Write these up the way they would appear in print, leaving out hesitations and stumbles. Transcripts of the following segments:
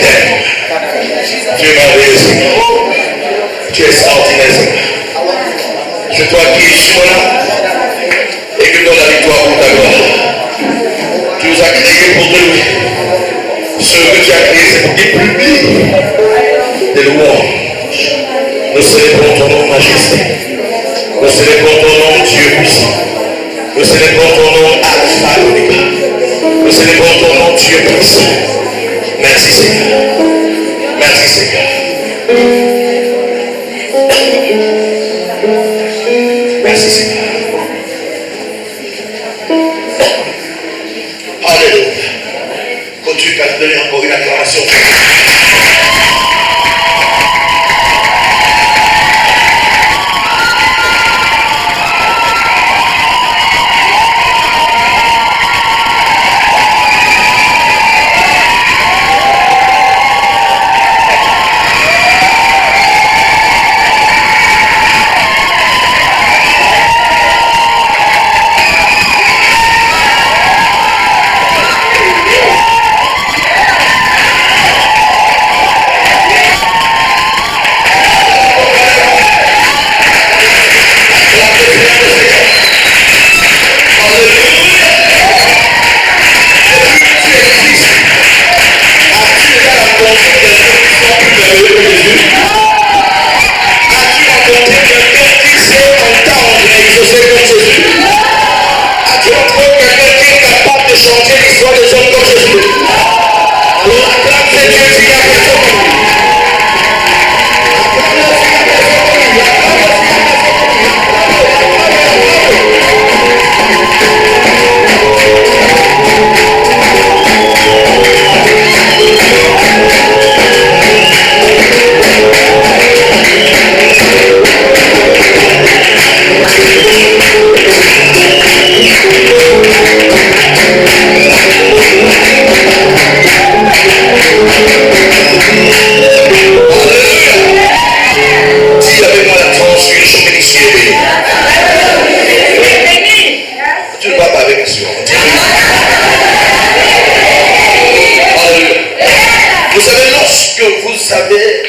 t'aime. Tu es merveilleux. Tu es extraordinaire. C'est toi qui es sur là et qui donne la victoire pour ta gloire. Tu nous as créés pour te louer. Ce que tu as créé, c'est pour qu'il publie des louanges. Nous célébrons ton nom, majesté. Nous célébrons ton nom, Dieu puissant. Nous célébrons ton nom, Alpha et Omega. Nous célébrons ton nom, Dieu puissant. Merci Seigneur. Merci Seigneur. Merci Seigneur. Alléluia. Continue à donner encore une acclamation.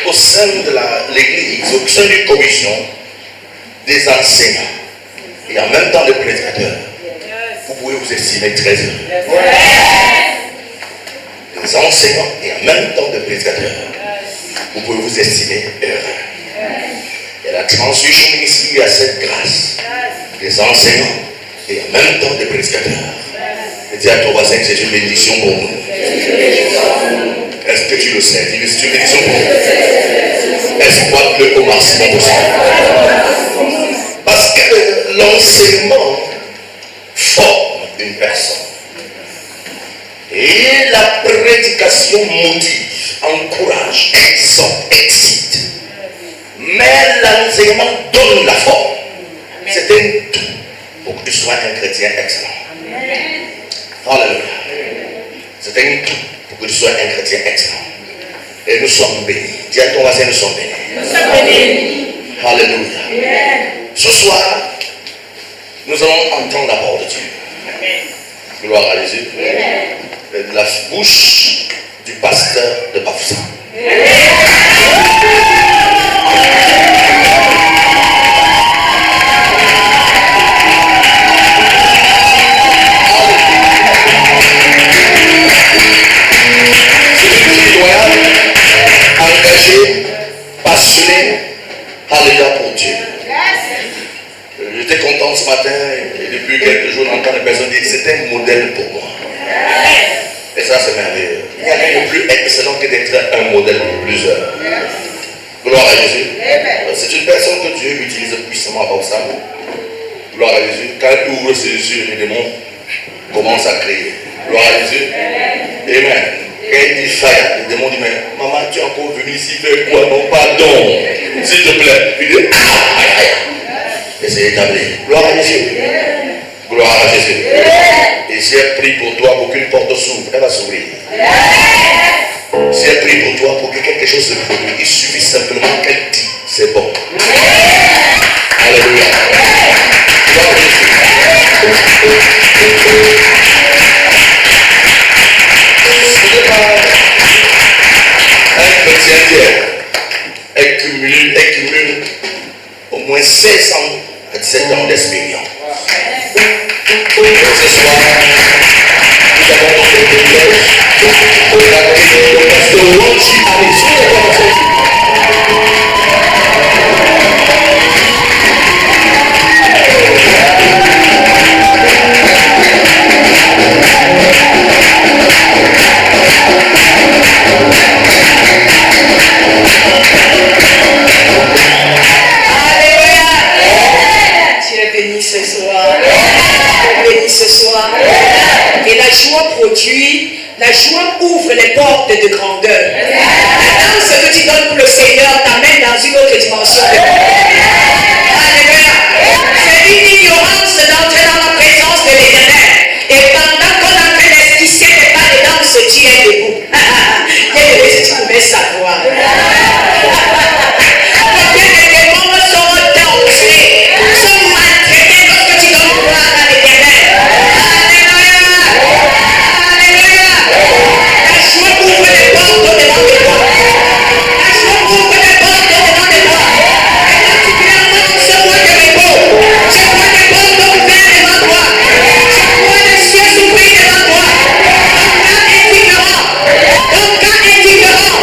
Au sein de l'église, au sein d'une commission, des enseignants et en même temps des prédicateurs, vous pouvez vous estimer très heureux. Des enseignants et en même temps des prédicateurs, vous pouvez vous estimer heureux. Et la transfusion ici a cette grâce des enseignants et en même temps des prédicateurs. Et dis à ton voisin que c'est une bénédiction pour nous. Est-ce que tu le sais? Dis-le, c'est une bénédiction pour nous. Exploite-le au maximum possible. Parce que l'enseignement forme une personne. Et la prédication motive, encourage, exhorte, excite. Mais l'enseignement donne la forme. C'est un tout pour que tu sois un chrétien excellent. Alléluia. C'est un tout pour que tu sois un chrétien excellent. Et nous sommes bénis. Dis à ton voisin, nous sommes bénis. Nous sommes bénis. Alléluia. Ce soir, nous allons entendre la parole de Dieu. Gloire à Jésus. De la bouche du pasteur de Bafoussam. Engagé, passionné, alléluia pour Dieu. J'étais content ce matin et depuis quelques jours j'entends les personnes dire que c'était un modèle pour moi. Et ça c'est merveilleux. Il n'y a rien de plus excellent que d'être un modèle pour plusieurs. Gloire à Jésus. C'est une personne que Dieu utilise puissamment pour ça. Gloire à Jésus. Quand il ouvre ses yeux, les démons commencent à crier. Gloire à Jésus. Amen. Quand il dit fire, les démons disent, mais maman, tu es encore venu ici faire quoi? Non, pardon. S'il te plaît. Il dit, et c'est établi. Gloire à Jésus. Gloire à Jésus. Et si elle prie pour toi pour qu'une porte s'ouvre, elle va s'ouvrir. Si elle prie pour toi pour que quelque chose se produise, il suffit simplement qu'elle dit, c'est bon. Alléluia. Gloire à Jésus. Ce n'est pas 16 ans à 17 ans d'expérience. Ce soir, nous avons notre privilège d'accueillir le pasteur Wanchi Arizona. Ce soir. Et la joie produit, la joie ouvre les portes de grandeur. La danse que tu donnes pour le Seigneur t'amène dans une autre dimension. Alléluia. C'est une ignorance d'entrer dans la présence de l'Éternel. Et pendant qu'on est en train d'esquisser les pas de danse, tu es debout. Quel est ce que tu pouvais savoir? Combien de démons sont dansés, sont maltraités lorsque tu donnes gloire à l'Éternel. Ouvre les portes devant de toi. La joie ouvre les portes devant de toi. Et particulièrement dans ce mois de repos, je vois des portes ouvertes devant toi. Je vois les cieux s'ouvrir devant toi. Ton cas est différent. Ton cas est différent.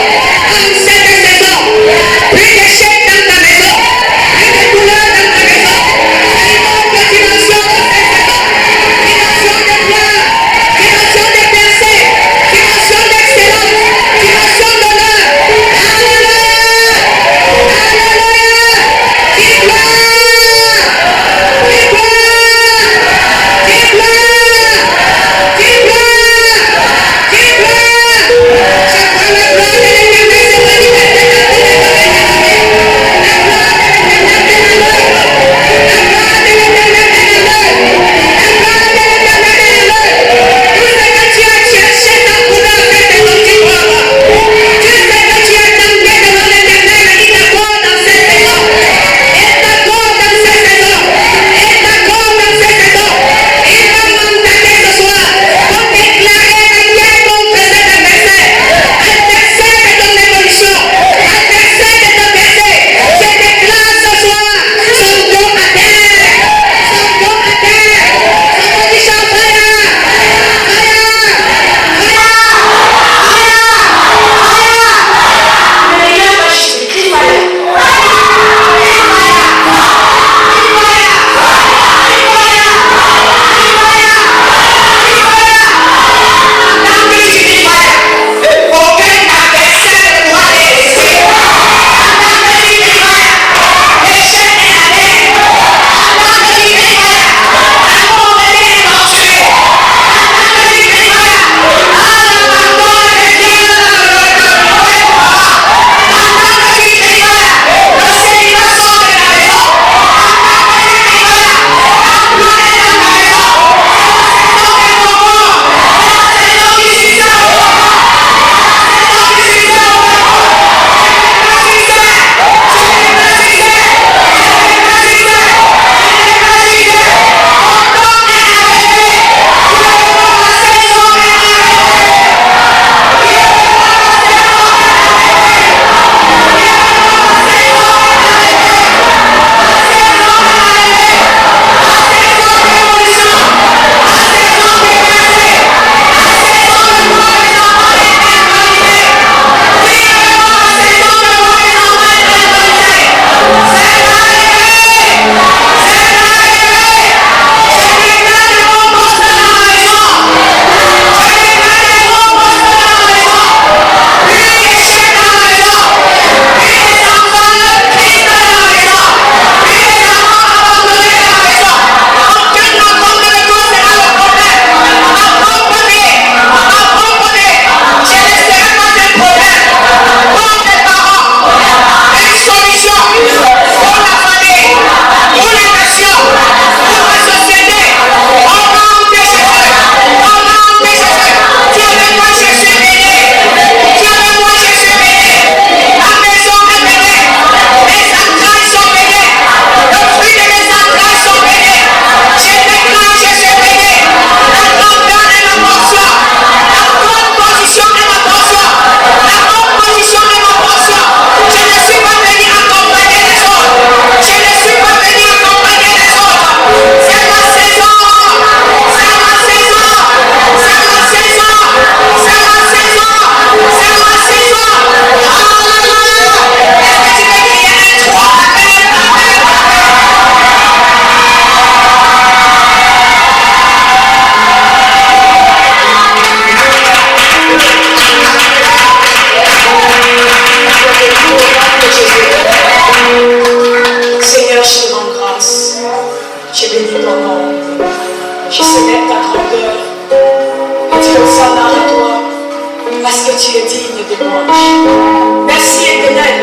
louange. Merci Éternel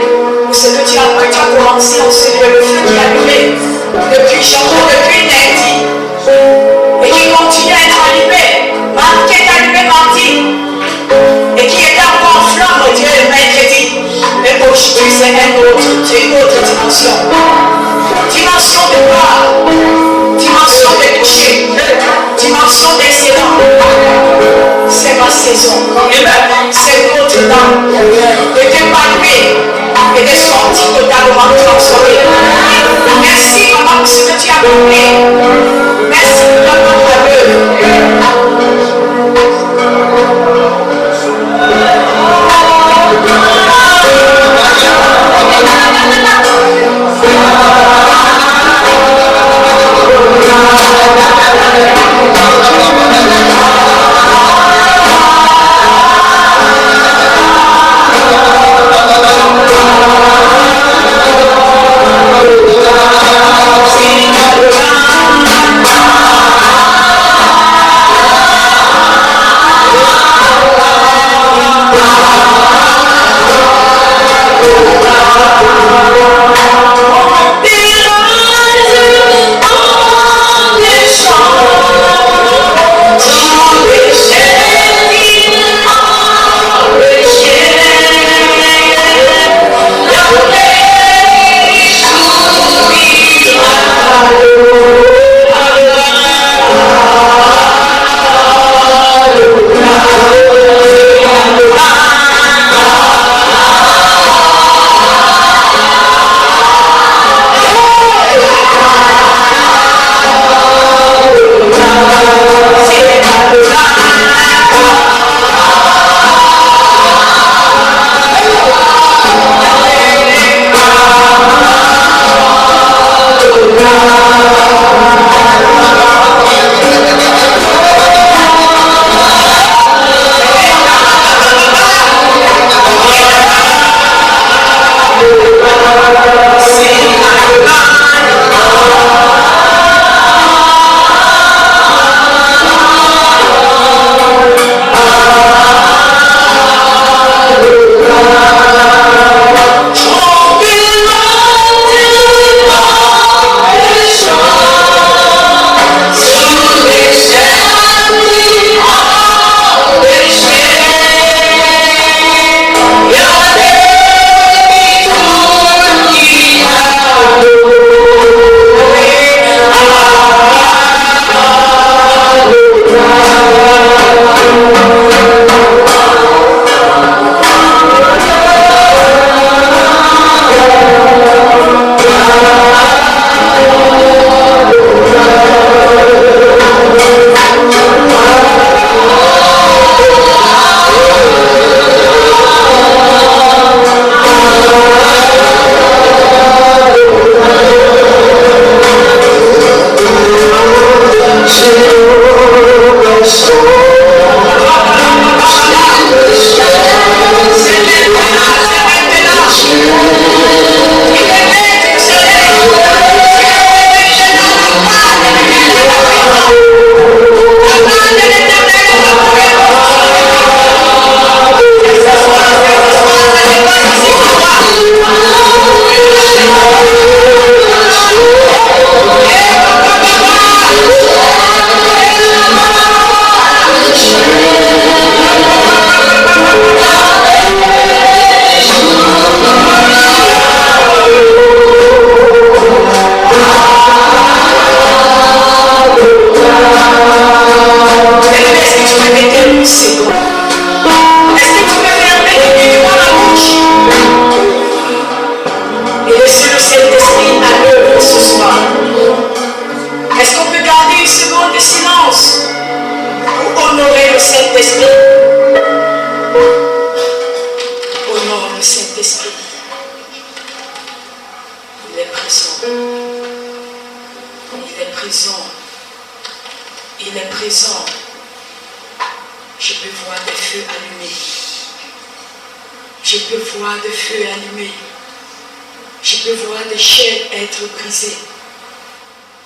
pour ce que tu as commencé en ce lieu, le feu qui a allumé depuis lundi et qui continue à être allumé, qui est allumé mardi et qui est encore en flamme, Dieu, le mercredi. Mais aujourd'hui, c'est une autre dimension. Dimension de gloire, dimension de toucher, dimension d'excellence. C'est ma saison. C'est notre temps de t'épanouir et de sortir totalement transformé. Merci, Papa, pour ce que tu as fait. Merci pour ta œuvre.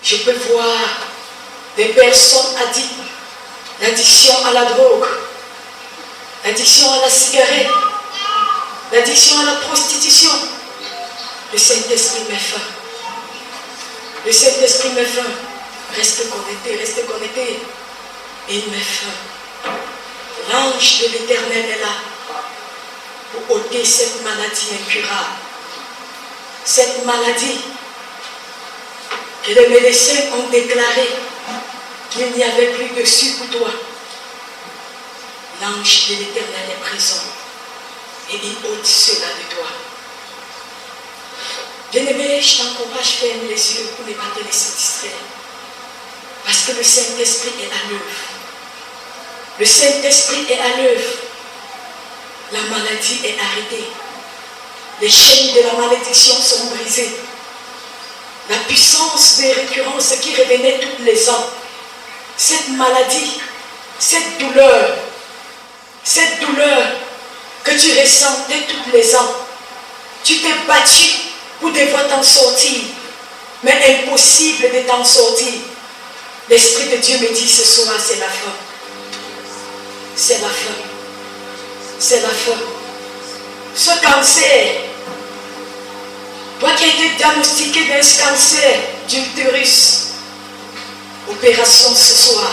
Je peux voir des personnes addictes, l'addiction à la drogue, l'addiction à la cigarette, l'addiction à la prostitution. Le Saint-Esprit met fin. Le Saint-Esprit met fin. Reste connecté. Et il met fin. L'ange de l'Éternel est là pour ôter cette maladie incurable. Cette maladie que les médecins ont déclaré qu'il n'y avait plus dessus pour toi. L'ange de l'Éternel est présent et il ôte cela de toi. Bien-aimé, je t'encourage, ferme les yeux pour ne pas te laisser distraire. Parce que le Saint-Esprit est à l'œuvre. Le Saint-Esprit est à l'œuvre. La maladie est arrêtée. Les chaînes de la malédiction sont brisées. La puissance des récurrences qui revenait tous les ans, cette maladie, cette douleur que tu ressentais tous les ans, tu t'es battu pour devoir t'en sortir, mais impossible de t'en sortir. L'Esprit de Dieu me dit ce soir, c'est la fin. C'est la fin. C'est la fin. Ce cancer, toi qui as été diagnostiqué d'un cancer d'utérus, opération ce soir.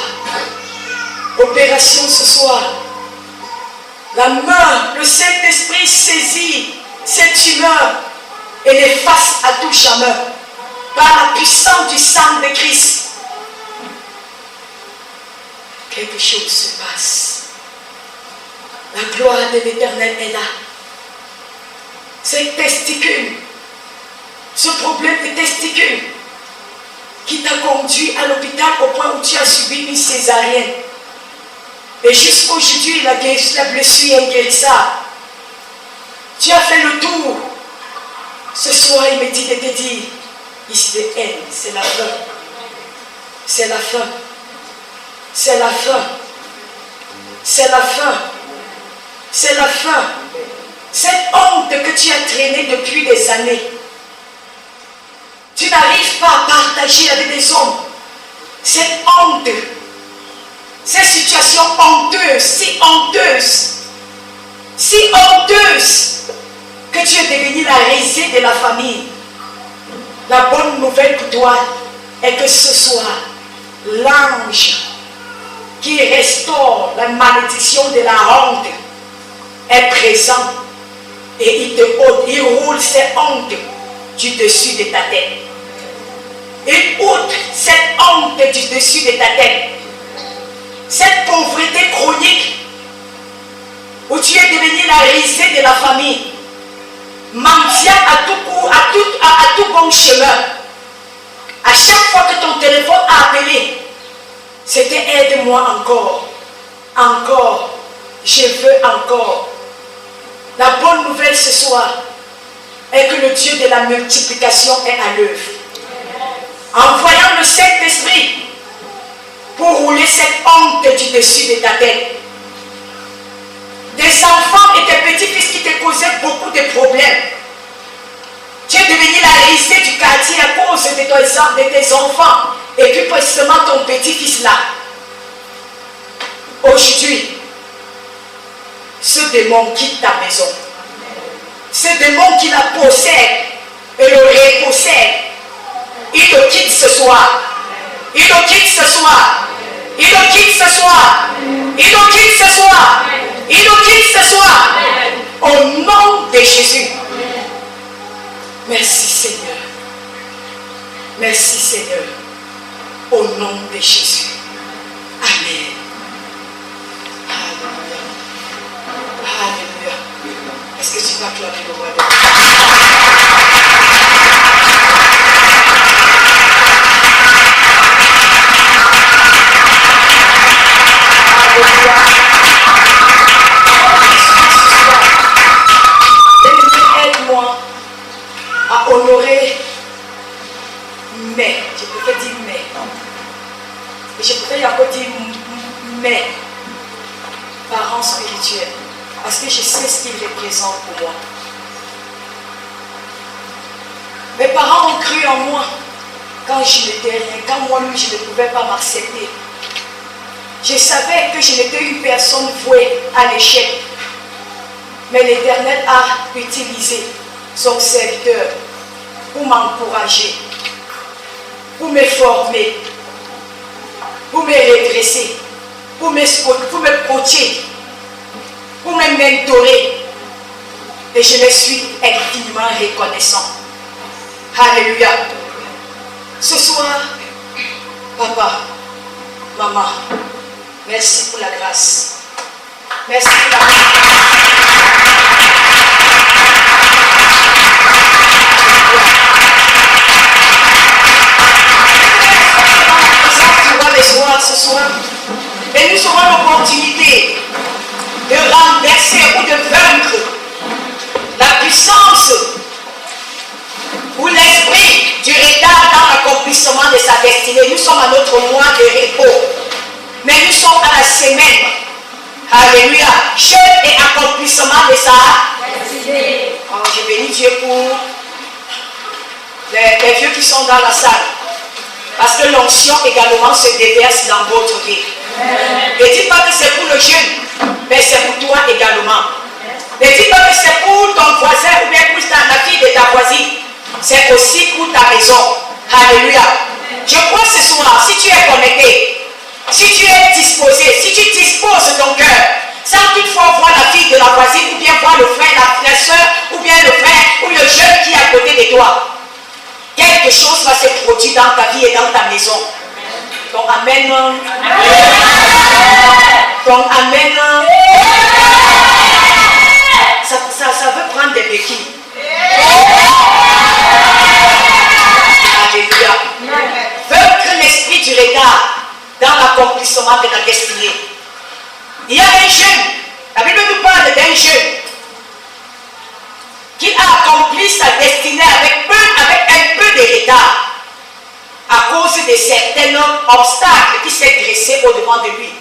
Opération ce soir. La main, le Saint-Esprit saisit cette tumeur et l'efface à tout jamais par la puissance du sang de Christ. Quelque chose se passe. La gloire de l'Éternel est là. Ces testicules, ce problème de testicules qui t'a conduit à l'hôpital au point où tu as subi une césarienne. Et jusqu'aujourd'hui, la blessure est guérissable. Tu as fait le tour. Ce soir, il me dit de te dire, ici de haine, c'est la fin. C'est la fin. C'est la fin. C'est la fin. C'est la fin. Cette honte que tu as traînée depuis des années, tu n'arrives pas à partager avec des hommes. Cette honte, cette situation honteuse, si honteuse, que tu es devenu la risée de la famille. La bonne nouvelle pour toi est que ce soir, l'ange qui restaure la malédiction de la honte est présent et il te ôte, il roule cette honte du dessus de ta tête. Il ôte cette honte du dessus de ta tête. Cette pauvreté chronique où tu es devenu la risée de la famille, mendiant à tout coup, à tout bon chemin. À chaque fois que ton téléphone a appelé, c'était aide-moi encore, encore, je veux encore. La bonne nouvelle ce soir est que le Dieu de la multiplication est à l'œuvre. En voyant le Saint-Esprit pour rouler cette honte du dessus de ta tête. Des enfants et des petits-fils qui te causaient beaucoup de problèmes. Tu es devenu la risée du quartier à cause de tes enfants et plus précisément ton petit-fils là. Aujourd'hui, ce démon quitte ta maison. Ce démon qui la possède et le repossède, il te quitte ce soir. Il te quitte ce soir. Il te quitte ce soir. Il te quitte ce soir. Il te quitte ce soir. Au nom de Jésus. Merci Seigneur. Merci Seigneur. Au nom de Jésus. Amen. Alléluia. Alléluia. Est-ce que tu vas clamer le roi de aide-moi à honorer mais, je préfère dire mais, et je préfère encore dire mais, parents spirituels, parce que je sais ce qu'ils représentent pour moi. Mes parents ont cru en moi quand je n'étais rien, quand moi-même je ne pouvais pas m'accepter. Je savais que je n'étais une personne vouée à l'échec. Mais l'Éternel a utilisé son serviteur pour m'encourager, pour me former, pour me redresser, pour me coacher, pour me mentorer. Et je me suis infiniment reconnaissant. Alléluia. Ce soir, papa, maman, merci pour la grâce. Merci pour la grâce. Ce soir, et nous aurons l'opportunité de renverser ou de vaincre la puissance ou l'esprit du retard dans l'accomplissement de sa destinée. Nous sommes à notre mois de repos, mais nous sommes à la semaine. Alléluia. Chef et accomplissement de sa destinée. Oh, je bénis Dieu pour les vieux qui sont dans la salle. Parce que l'onction également se déverse dans votre vie. Ne dis pas que c'est pour le jeune, mais c'est pour toi également. Ne dis pas que c'est pour ton voisin ou bien pour la fille de ta voisine. C'est aussi pour ta maison. Alléluia. Je crois ce soir, si tu es connecté, si tu es disposé, si tu disposes ton cœur, sans toutefois voir la fille de la voisine, ou bien voir le frère, la soeur, ou bien le frère, ou le jeune qui est à côté de toi, quelque chose va se produire dans ta vie et dans ta maison. Donc, amen. Donc, amen. Ça veut prendre des béquilles. Alléluia. Vaincre l'esprit du retard dans l'accomplissement de la destinée. Il y a un jeune, la Bible nous parle d'un jeune qui a accompli sa destinée avec un peu de retard à cause de certains obstacles qui s'est dressé au-devant de lui.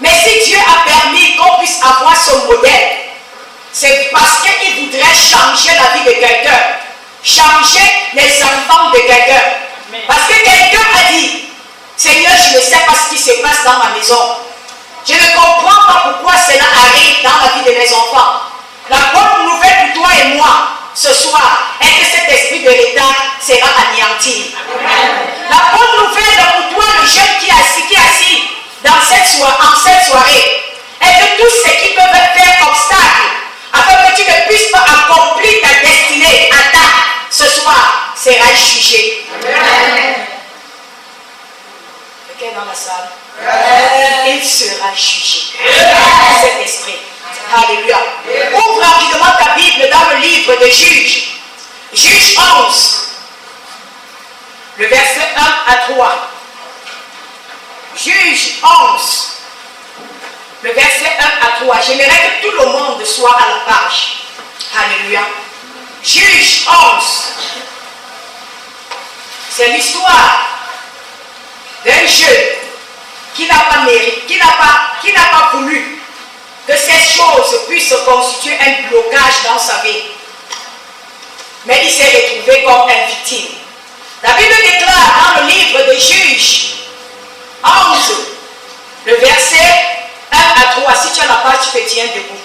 Mais si Dieu a permis qu'on puisse avoir son modèle, c'est parce qu'il voudrait changer la vie de quelqu'un, changer les enfants de quelqu'un. Parce que quelqu'un a dit, Seigneur, je ne sais pas ce qui se passe dans ma maison. Je ne comprends pas pourquoi cela arrive dans la vie de mes enfants. La bonne nouvelle pour toi et moi ce soir est que cet esprit de retard sera anéanti. La bonne nouvelle pour toi, le jeune qui est assis dans cette soirée, est que tout ce qui peut faire obstacle afin que tu ne puisses pas accomplir ta destinée à temps ce soir sera jugé. Quelqu'un dans la salle? Il sera jugé. Cet esprit. Alléluia. Ouvre rapidement ta Bible dans le livre de Juges. Juges 11. Le verset 1 à 3. Juges 11. Le verset 1 à 3. J'aimerais que tout le monde soit à la page. Alléluia. Juges 11. C'est l'histoire d'un jeune qui n'a pas mérité, qui n'a pas voulu que ces choses puissent constituer un blocage dans sa vie. Mais il s'est retrouvé comme un victime. La Bible déclare dans le livre des Juges 11, le verset 1 à 3. Si tu as la page, tu te tiens debout.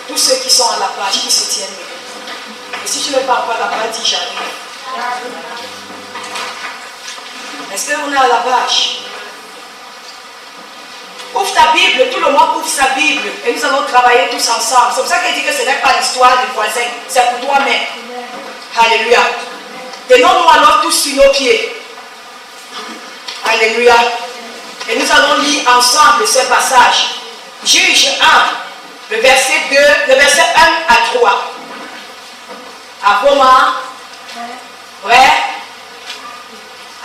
Tous ceux qui sont à la page, qui se tiennent debout. Et si tu ne parles pas la page, dis j'arrive. Est-ce qu'on est à la page? Ouvre ta Bible, tout le monde ouvre sa Bible et nous allons travailler tous ensemble. C'est pour ça qu'elle dit que ce n'est pas l'histoire du voisin, c'est pour toi-même. Alléluia. Tenons-nous alors tous sur nos pieds. Alléluia. Et nous allons lire ensemble ce passage. Juge 1, le verset 1 à 3. À vos mains. Prêts?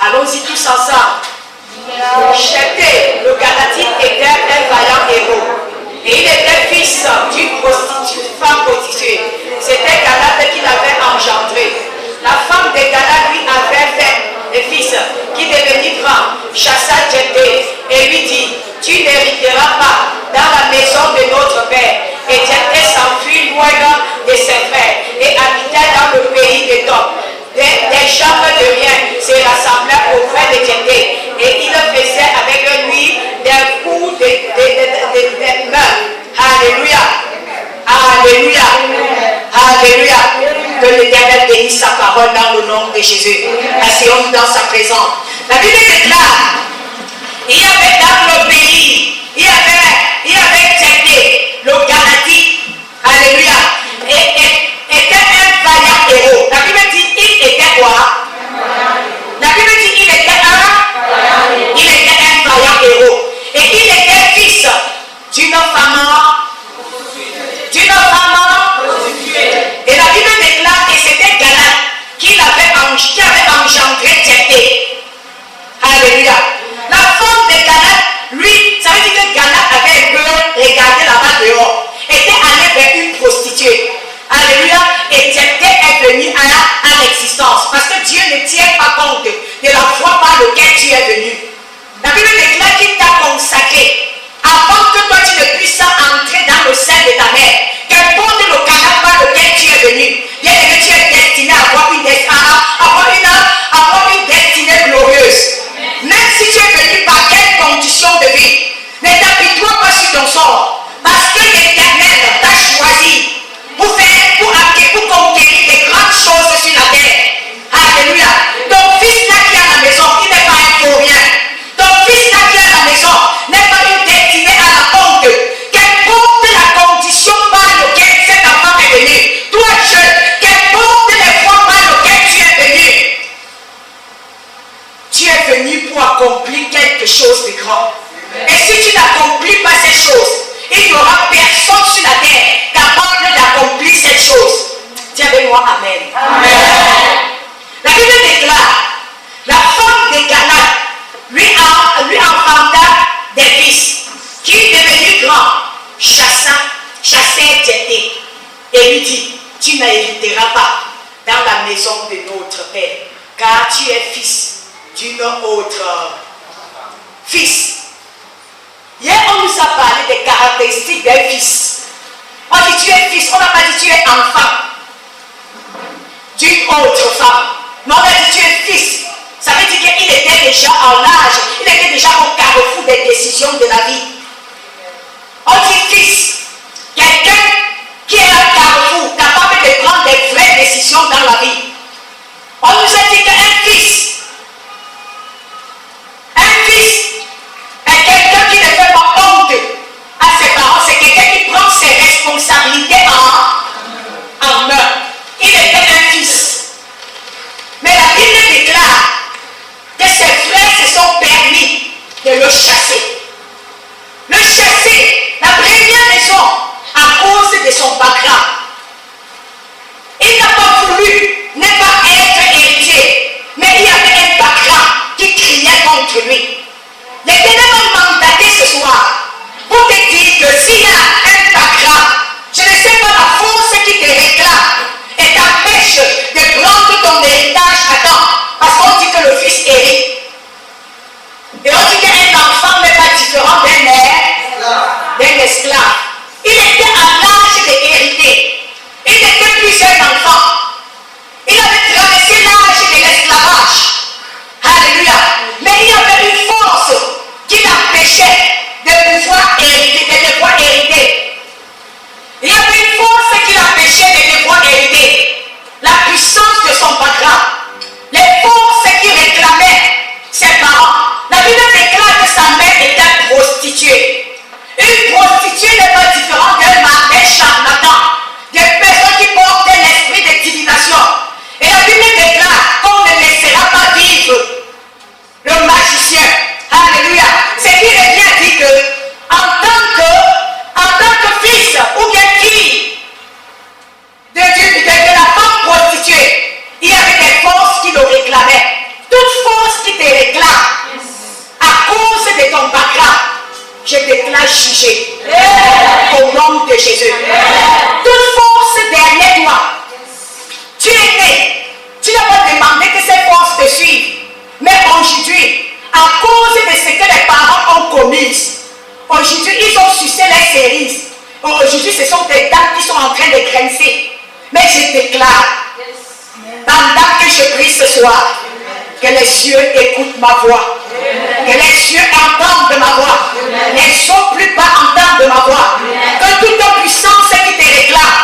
Allons-y tous ensemble. Jephthé, le Galatite, était un vaillant héros. Et il était fils d'une femme prostituée. C'était Galate qui l'avait engendré. La femme de Galate lui avait fait des fils qui devenit grand, chassa Jephthé et lui dit, tu n'hériteras pas dans la maison de notre père. Et Jephthé s'enfuit loin de ses frères et habitait dans le pays des Tob. Des gens de rien se rassemblaient auprès de Jephthé et il faisait avec lui des coups de main Alléluia. Alléluia. Que l'Éternel bénisse sa parole dans le nom de Jésus. Asseyons-nous dans sa présence. La Bible déclare, il y avait dans le pays, il y avait Tchété, le Galatique. Alléluia. Et était un vaillant héros. La Bible dit, il était quoi? La Bible dit, il était un vaillant héros. Et il était fils d'une femme et la Bible déclare que c'était Galate qui avait engendré Tchété. Alléluia. La femme de Galate, lui, ça veut dire que Galate avait un peu regardé là-bas dehors, était allé vers une prostituée. Alléluia. Et Tchété est venu à l'existence. Parce que Dieu ne tient pas compte de la foi par laquelle tu es venu. La Bible déclare qu'il t'a consacré. Avant que toi tu ne puisses entrer dans le sein de ta mère, qu'importe le canal par lequel tu es venu, bien que tu es destiné à avoir une destinée glorieuse. Même si tu es venu par quelle condition de vie, ne t'appuie-toi pas sur ton sort, parce que l'Éternel t'a choisi pour conquérir des grandes choses sur la terre. Alléluia. Ton fils là qui est à la maison, il n'est pas un vaurien. Ton fils là qui est à la maison n'est pas une destinée à la honte. Qu'importe la condition par laquelle cet enfant est venu, toi jeune, qu'importe les fois par lesquelles tu es venu pour accomplir quelque chose de grand. Et si tu n'accomplis pas ces choses, il n'y aura personne sur la terre capable d'accomplir cette chose. Dis avec moi, Amen. Amen. La Bible déclare, la femme de Galate lui enfanta des fils qui, devenus grands, chassèrent Tchété et lui dit, tu n'hériteras pas dans la maison de notre père, car tu es fils d'une autre fils. Hier, on nous a parlé des caractéristiques d'un fils. On dit tu es fils, on n'a pas dit tu es enfant d'une autre femme. Mais on a dit tu es fils. Ça veut dire qu'il était déjà en âge, il était déjà au carrefour des décisions de la vie. On dit fils, quelqu'un qui est à carrefour, capable de prendre des vraies décisions dans la vie. On nous a dit qu'un fils est quelqu'un qui ne fait pas honte à ses parents, c'est quelqu'un qui prend ses responsabilités en main. Il était un fils. Mais la Bible déclare que ses frères se sont permis de le chasser. Le chasser, la première raison, à cause de son background. Il n'a pas voulu ne pas être héritier, mais il y avait un background qui criait contre lui. L'Éternel m'a mandaté ce soir pour te dire que s'il y a un background, je ne sais pas la force qui te réclame et t'empêche de prendre ton héritage à temps, parce qu'on dit que le fils hérite. Et on dit qu'un enfant n'est pas différent d'un esclave. Il était à l'âge d'hériter. Il n'était plus un enfant. Il avait traversé l'âge de l'esclavage. Alléluia. Mais il y avait une force qui l'empêchait de pouvoir hériter, Il y avait une force qui l'empêchait de pouvoir hériter. La puissance de son background. Les forces qui réclamaient ses parents. La Bible déclare que sa mère était prostituée. Une prostituée n'est pas différente d'un charlatan, d'une personne qui porte l'esprit de divination. Et la Bible déclare qu'on ne laissera pas vivre le magicien. Alléluia. C'est qui revient à dire que en tant que fils ou bien fille de la femme prostituée, il y avait des forces qui le réclamaient. Toute force qui te réclame à cause de ton background, je déclare jugé au nom de Jésus. Toute force derrière toi, tu es né, tu n'as pas demandé que ces forces te suivent, mais aujourd'hui, à cause de ce que les parents ont commis, aujourd'hui ils ont sucé les cerises. Aujourd'hui ce sont des dames qui sont en train de grincer. Mais je déclare, pendant que je prie ce soir, que les cieux écoutent ma voix. Que les cieux entendent ma voix. Les sauts plus bas entendent ma voix. Que toute puissance qui te réclame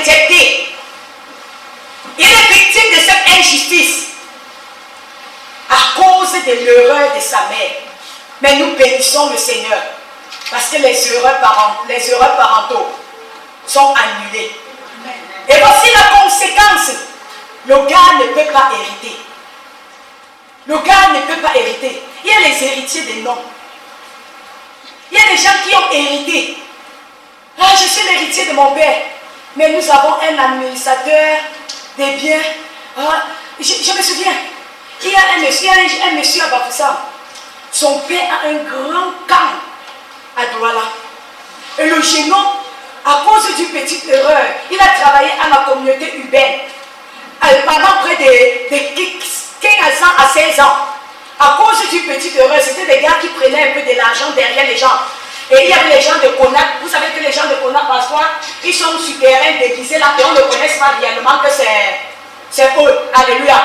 rejeté. Il est victime de cette injustice à cause de l'erreur de sa mère. Mais nous bénissons le Seigneur parce que les erreurs parentaux sont annulées. Et voici la conséquence. Le gars ne peut pas hériter. Le gars ne peut pas hériter. Il y a les héritiers des noms. Il y a des gens qui ont hérité. Ah, je suis l'héritier de mon père. Mais nous avons un administrateur des biens. Ah, je me souviens. Il y a un monsieur à Bafoussam. Son père a un grand camp à Douala. Et le génome, à cause d'une petite erreur, il a travaillé à la communauté urbaine pendant près de 15 ans à 16 ans. À cause d'une petite erreur, c'était des gars qui prenaient un peu de l'argent derrière les gens. Et il y avait les gens de Konak. Vous savez que les gens de Konak, parfois, ils sont souterrains déguisés là et on ne connaît pas réellement que c'est eux. Alléluia.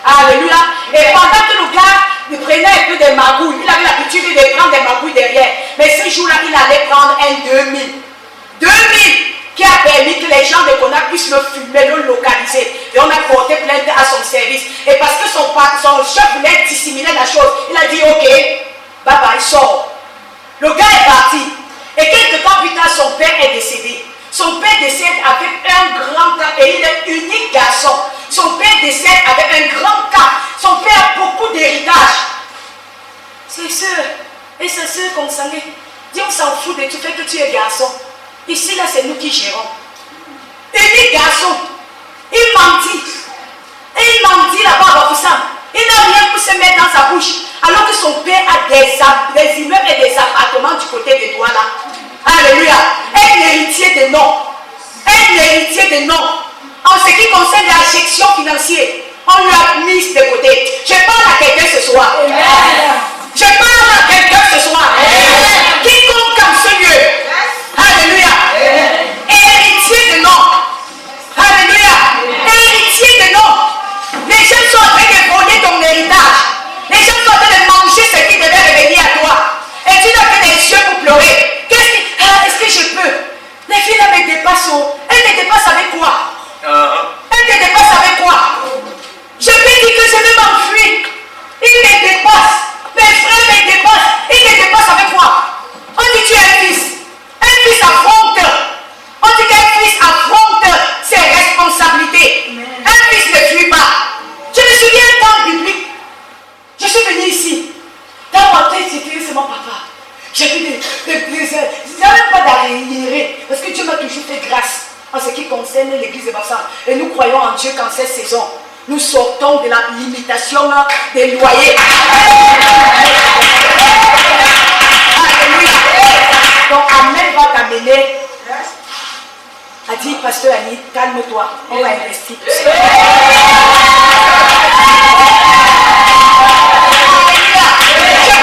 Alléluia. Et pendant que le gars prenait un peu de magouilles, il avait l'habitude de prendre des magouilles derrière. Mais ce jour-là, il allait prendre un 2000. 2000 qui a permis que les gens de Konak puissent le filmer, le localiser. Et on a porté plainte à son service. Et parce que son chef voulait dissimuler la chose, il a dit ok, bye bye, sort. Le gars est parti. Et quelques temps plus tard, son père est décédé. Son père décède avec un grand cas et il est unique garçon. Son père décède avec un grand cas. Son père a beaucoup d'héritage. Ses soeurs et ses soeurs consanguées, Dieu s'en fout de tout fait que tu es garçon. Ici, là, c'est nous qui gérons. Unique garçon. Il mentit. Et il mentit là-bas à Bafoussam. Il n'a rien pour se mettre dans sa bouche. Alors que son père a des immeubles et des appartements du côté de Douala. Alléluia. Un héritier de nom. Un héritier de nom. En ce qui concerne l'injection financière, on lui a mis de côté. Je parle à quelqu'un ce soir. Je parle à quelqu'un ce soir. Quiconque comme ce lieu. Alléluia. Héritier de nom. Alléluia. Héritier de nom. Les gens sont en train de voler ton héritage. Les gens sont en train de manger ce qui devait revenir à toi. Et tu n'as que des yeux pour pleurer. Est-ce que je peux? Les filles là me dépassent. Elles me dépassent avec quoi? Elles me dépassent avec quoi? Je peux dire que je vais m'enfuir. Ils me dépassent. Mes frères me dépassent. Ils me dépassent avec quoi? On dit tu es un fils. Un fils affronte. On dit qu'un fils affronte ses responsabilités. Un fils ne fuit pas. Je me souviens d'un temps biblique. Je suis venu ici. Dans ma tête, c'est mon papa. J'avais j'avais pas d'arriéré. Parce que Dieu m'a toujours fait grâce en ce qui concerne l'église de Bafoussam. Et nous croyons en Dieu qu'en cette saison, nous sortons de la limitation des loyers. Alléluia. Donc Amen va t'amener a dit, pasteur Annie, calme-toi, on va investir. Je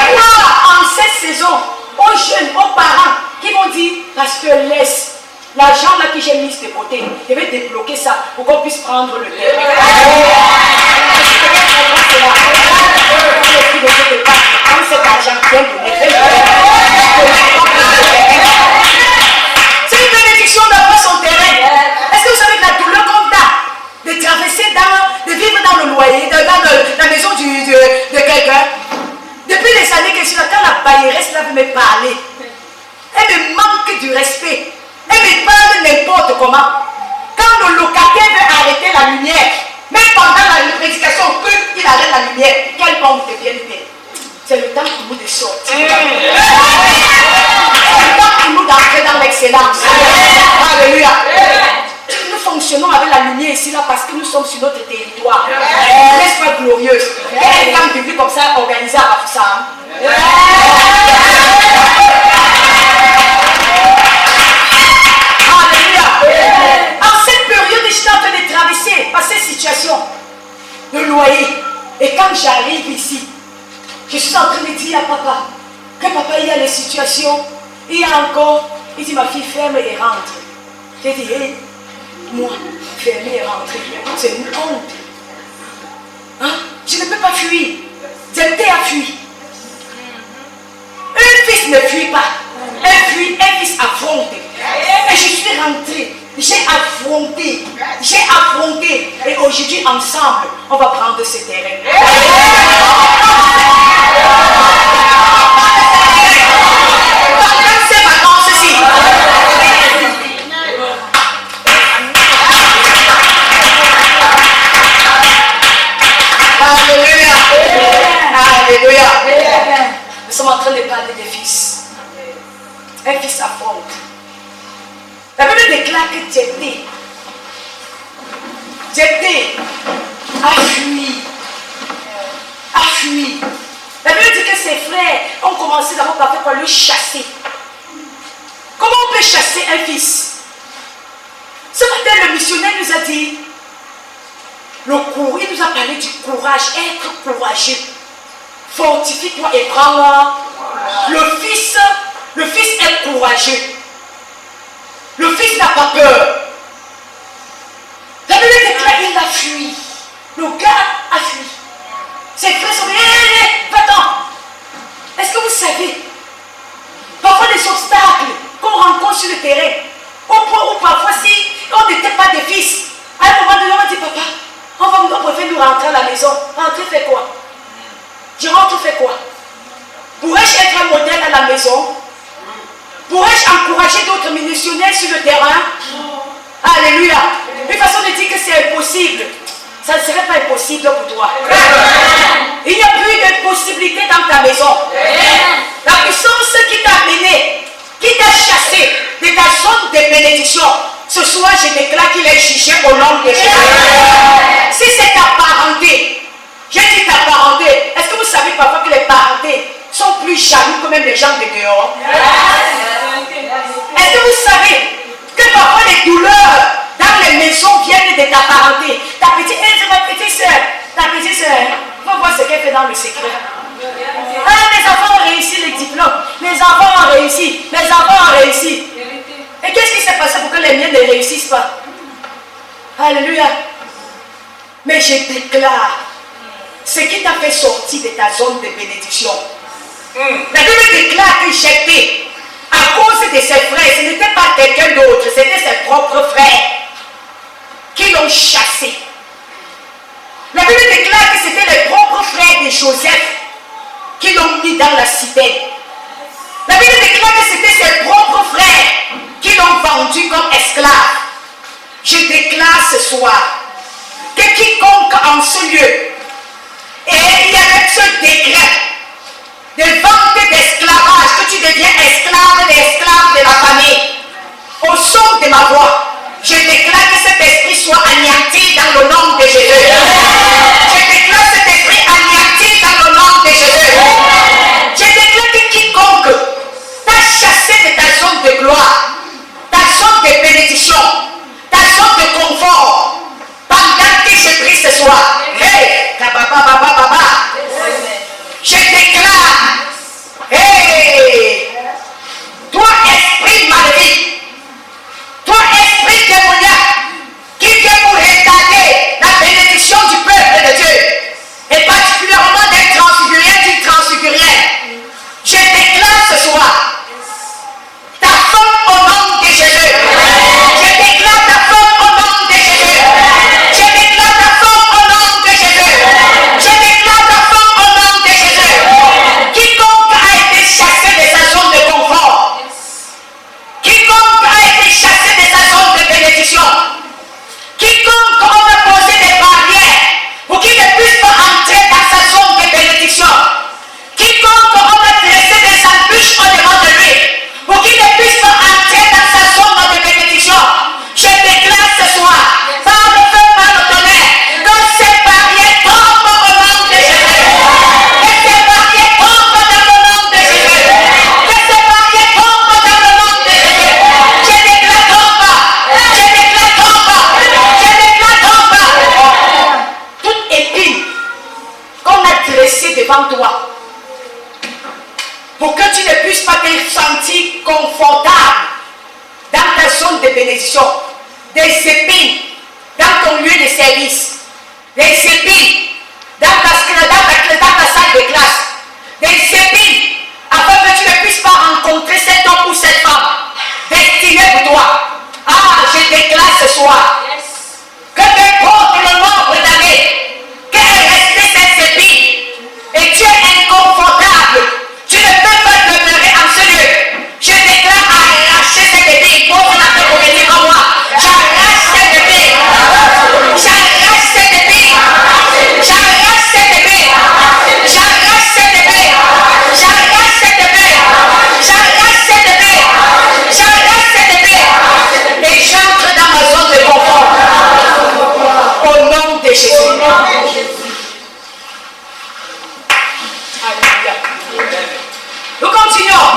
crois en cette saison aux jeunes, aux parents qui vont dire, pasteur, laisse l'argent là que j'ai mis de côté, je vais débloquer ça pour qu'on puisse prendre le terrain. Quand cet argent vient de c'est une bénédiction d'avoir son terrain. Est-ce que vous savez que la douleur qu'on a de traverser de vivre dans le loyer, dans la maison de quelqu'un, depuis les années que je suis là, quand la bailleresse là veut me parler, elle me manque du respect. Elle me parle n'importe comment. Quand le locataire veut arrêter la lumière, même pendant la prédication, qu'il arrête la lumière, quelle banque devienne-t-elle? C'est le temps pour nous de sortir. C'est le temps pour nous d'entrer dans l'excellence. Alléluia. Nous fonctionnons avec la lumière ici là parce que nous sommes sur notre territoire. N'est-ce pas glorieuse? Et un camp public comme ça organisé à Bafoussam. Alléluia. En cette période, je suis en train de traverser par cette situation de loyer. Et quand j'arrive ici, je suis en train de dire à papa que papa, il y a les situations, il y a encore, il dit ma fille ferme et rentre. J'ai dit, hey, moi, fermer et rentrer, c'est une honte. Hein? Je ne peux pas fuir. J'étais à fuir. Un fils ne fuit pas. Un fils affronte. Et je suis rentrée. J'ai affronté. affronté. J'ai affronté. Et aujourd'hui, ensemble, on va prendre ce terrain. Pendant ces vacances-ci. Alléluia. Alléluia. Nous sommes en train de parler des fils. Un fils affronte. La Bible déclare que Jephthé a fui. La Bible dit que ses frères ont commencé d'abord par faire quoi? Le chasser. Comment on peut chasser un fils? Ce matin, le missionnaire nous a dit, il nous a parlé du courage, être courageux. Fortifie-toi et prends le fils est courageux. Le fils n'a pas peur. La Bible déclare qu'il a fui. Le gars a fui. Ses frères sont dit, va-t'en. Est-ce que vous savez, parfois les obstacles qu'on rencontre sur le terrain, au point où parfois si on n'était pas des fils, à un moment donné on dit, papa, on préfère nous rentrer à la maison. Rentrer fait quoi? Je rentre fait quoi? Pourrais-je être un modèle à la maison? Pourrais-je encourager d'autres missionnaires sur le terrain? Alléluia. Une façon de dire que c'est impossible. Ça ne serait pas impossible pour toi. Il n'y a plus de possibilité dans ta maison. La puissance qui t'a amené, qui t'a chassé de ta zone de bénédiction, ce soir je déclare qu'il est jugé au nom de Jésus. Si c'est ta parenté, j'ai dit ta parenté, est-ce que vous savez parfois que les parentés sont plus jaloux que même les gens de dehors? Est-ce que vous savez que parfois les douleurs dans les maisons viennent de ta parenté? Ta petite, c'est ma petite soeur, va voir ce qu'elle fait dans le secret. Ah, mes enfants ont réussi les diplômes, mes enfants ont réussi, Et qu'est-ce qui s'est passé pour que les miens ne réussissent pas? Alléluia. Mais je déclare, ce qui t'a fait sortir de ta zone de bénédiction. La Bible déclare que Jephthé, à cause de ses frères, ce n'était pas quelqu'un d'autre, c'était ses propres frères qui l'ont chassé. La Bible déclare que c'était les propres frères de Joseph qui l'ont mis dans la cité. La Bible déclare que c'était ses propres frères qui l'ont vendu comme esclave. Je déclare ce soir que quiconque en ce lieu, et il y avait ce décret de vente d'esclavage, que tu deviens esclave de la famille, au son de ma voix, je déclare que cet esprit soit anéanti dans le nom de Jésus. Je déclare cet esprit anéanti dans le nom de Jésus. Je déclare que quiconque t'a chassé de ta zone de gloire, ta zone de bénédiction, ta zone de confort, pendant que je prie ce soir, hey, je déclare, hey, toi esprit maléfique, toi esprit démoniaque, qui vient pour retarder la bénédiction du peuple de Dieu, et particulièrement des transfiguriens du transfigurien, je déclare ce soir, ta femme au nom de Jésus, je déclare ta femme au nom de Jésus, je déclare ta femme au nom de Jésus, je déclare ta femme au nom de Jésus. Quiconque a été chassé de sa zone de confort, quiconque a été chassé de sa zone de bénédiction, quiconque on a posé des barrières pour qu'il ne puisse pas entrer dans sa zone de bénédiction, quiconque on a dressé des embûches au-devant de lui pour qu'il ne puisse pas entrer dans sa zone de bénédiction, je déclare ce soir, par le feu, par le tonnerre, que ces barrières tombent au nom de Jésus. Que ces barrières tombent dans le nom de Jésus. Que ces barrières tombent dans le nom de Jésus. Je déclare tombe. Je déclare tombe. Je déclare tombe. Toute épine qu'on a dressée devant toi, pour que tu ne puisses pas te sentir confortable dans ta zone de bénédiction, des épines dans ton lieu de service, des épines dans ta salle de classe, des épines afin que tu ne puisses pas rencontrer cet homme ou cette femme destinée pour toi. Ah, je déclare ce soir toi. Que qu'importe le nombre d'années qu'elle est restée cette sépie, et tu es inconfortable, tu ne peux pas demeurer en ce lieu. Je déclare à arracher cette épée. Pose la main pour me dire comme moi. J'arrache cette épée. J'arrache cette épée. J'arrache cette épée. J'arrache cette épée. J'arrache cette épée. J'arrache cette épée. J'arrache cette épée. Et j'entre dans ma zone de confort. Au nom de Jésus. Alléluia. Nous continuons.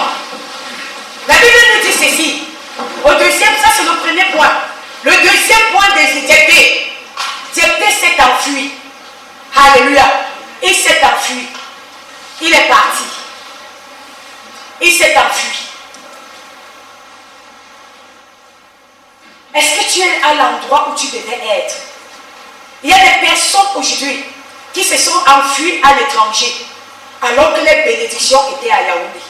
La Bible nous dit ceci. Au deuxième, ça c'est le premier point. Le deuxième point des Jephthé. Jephthé s'est enfui. Alléluia. Il s'est enfui. Il est parti. Il s'est enfui. Est-ce que tu es à l'endroit où tu devais être? Il y a des personnes aujourd'hui qui se sont enfuies à l'étranger alors que les bénédictions étaient à Yaoundé.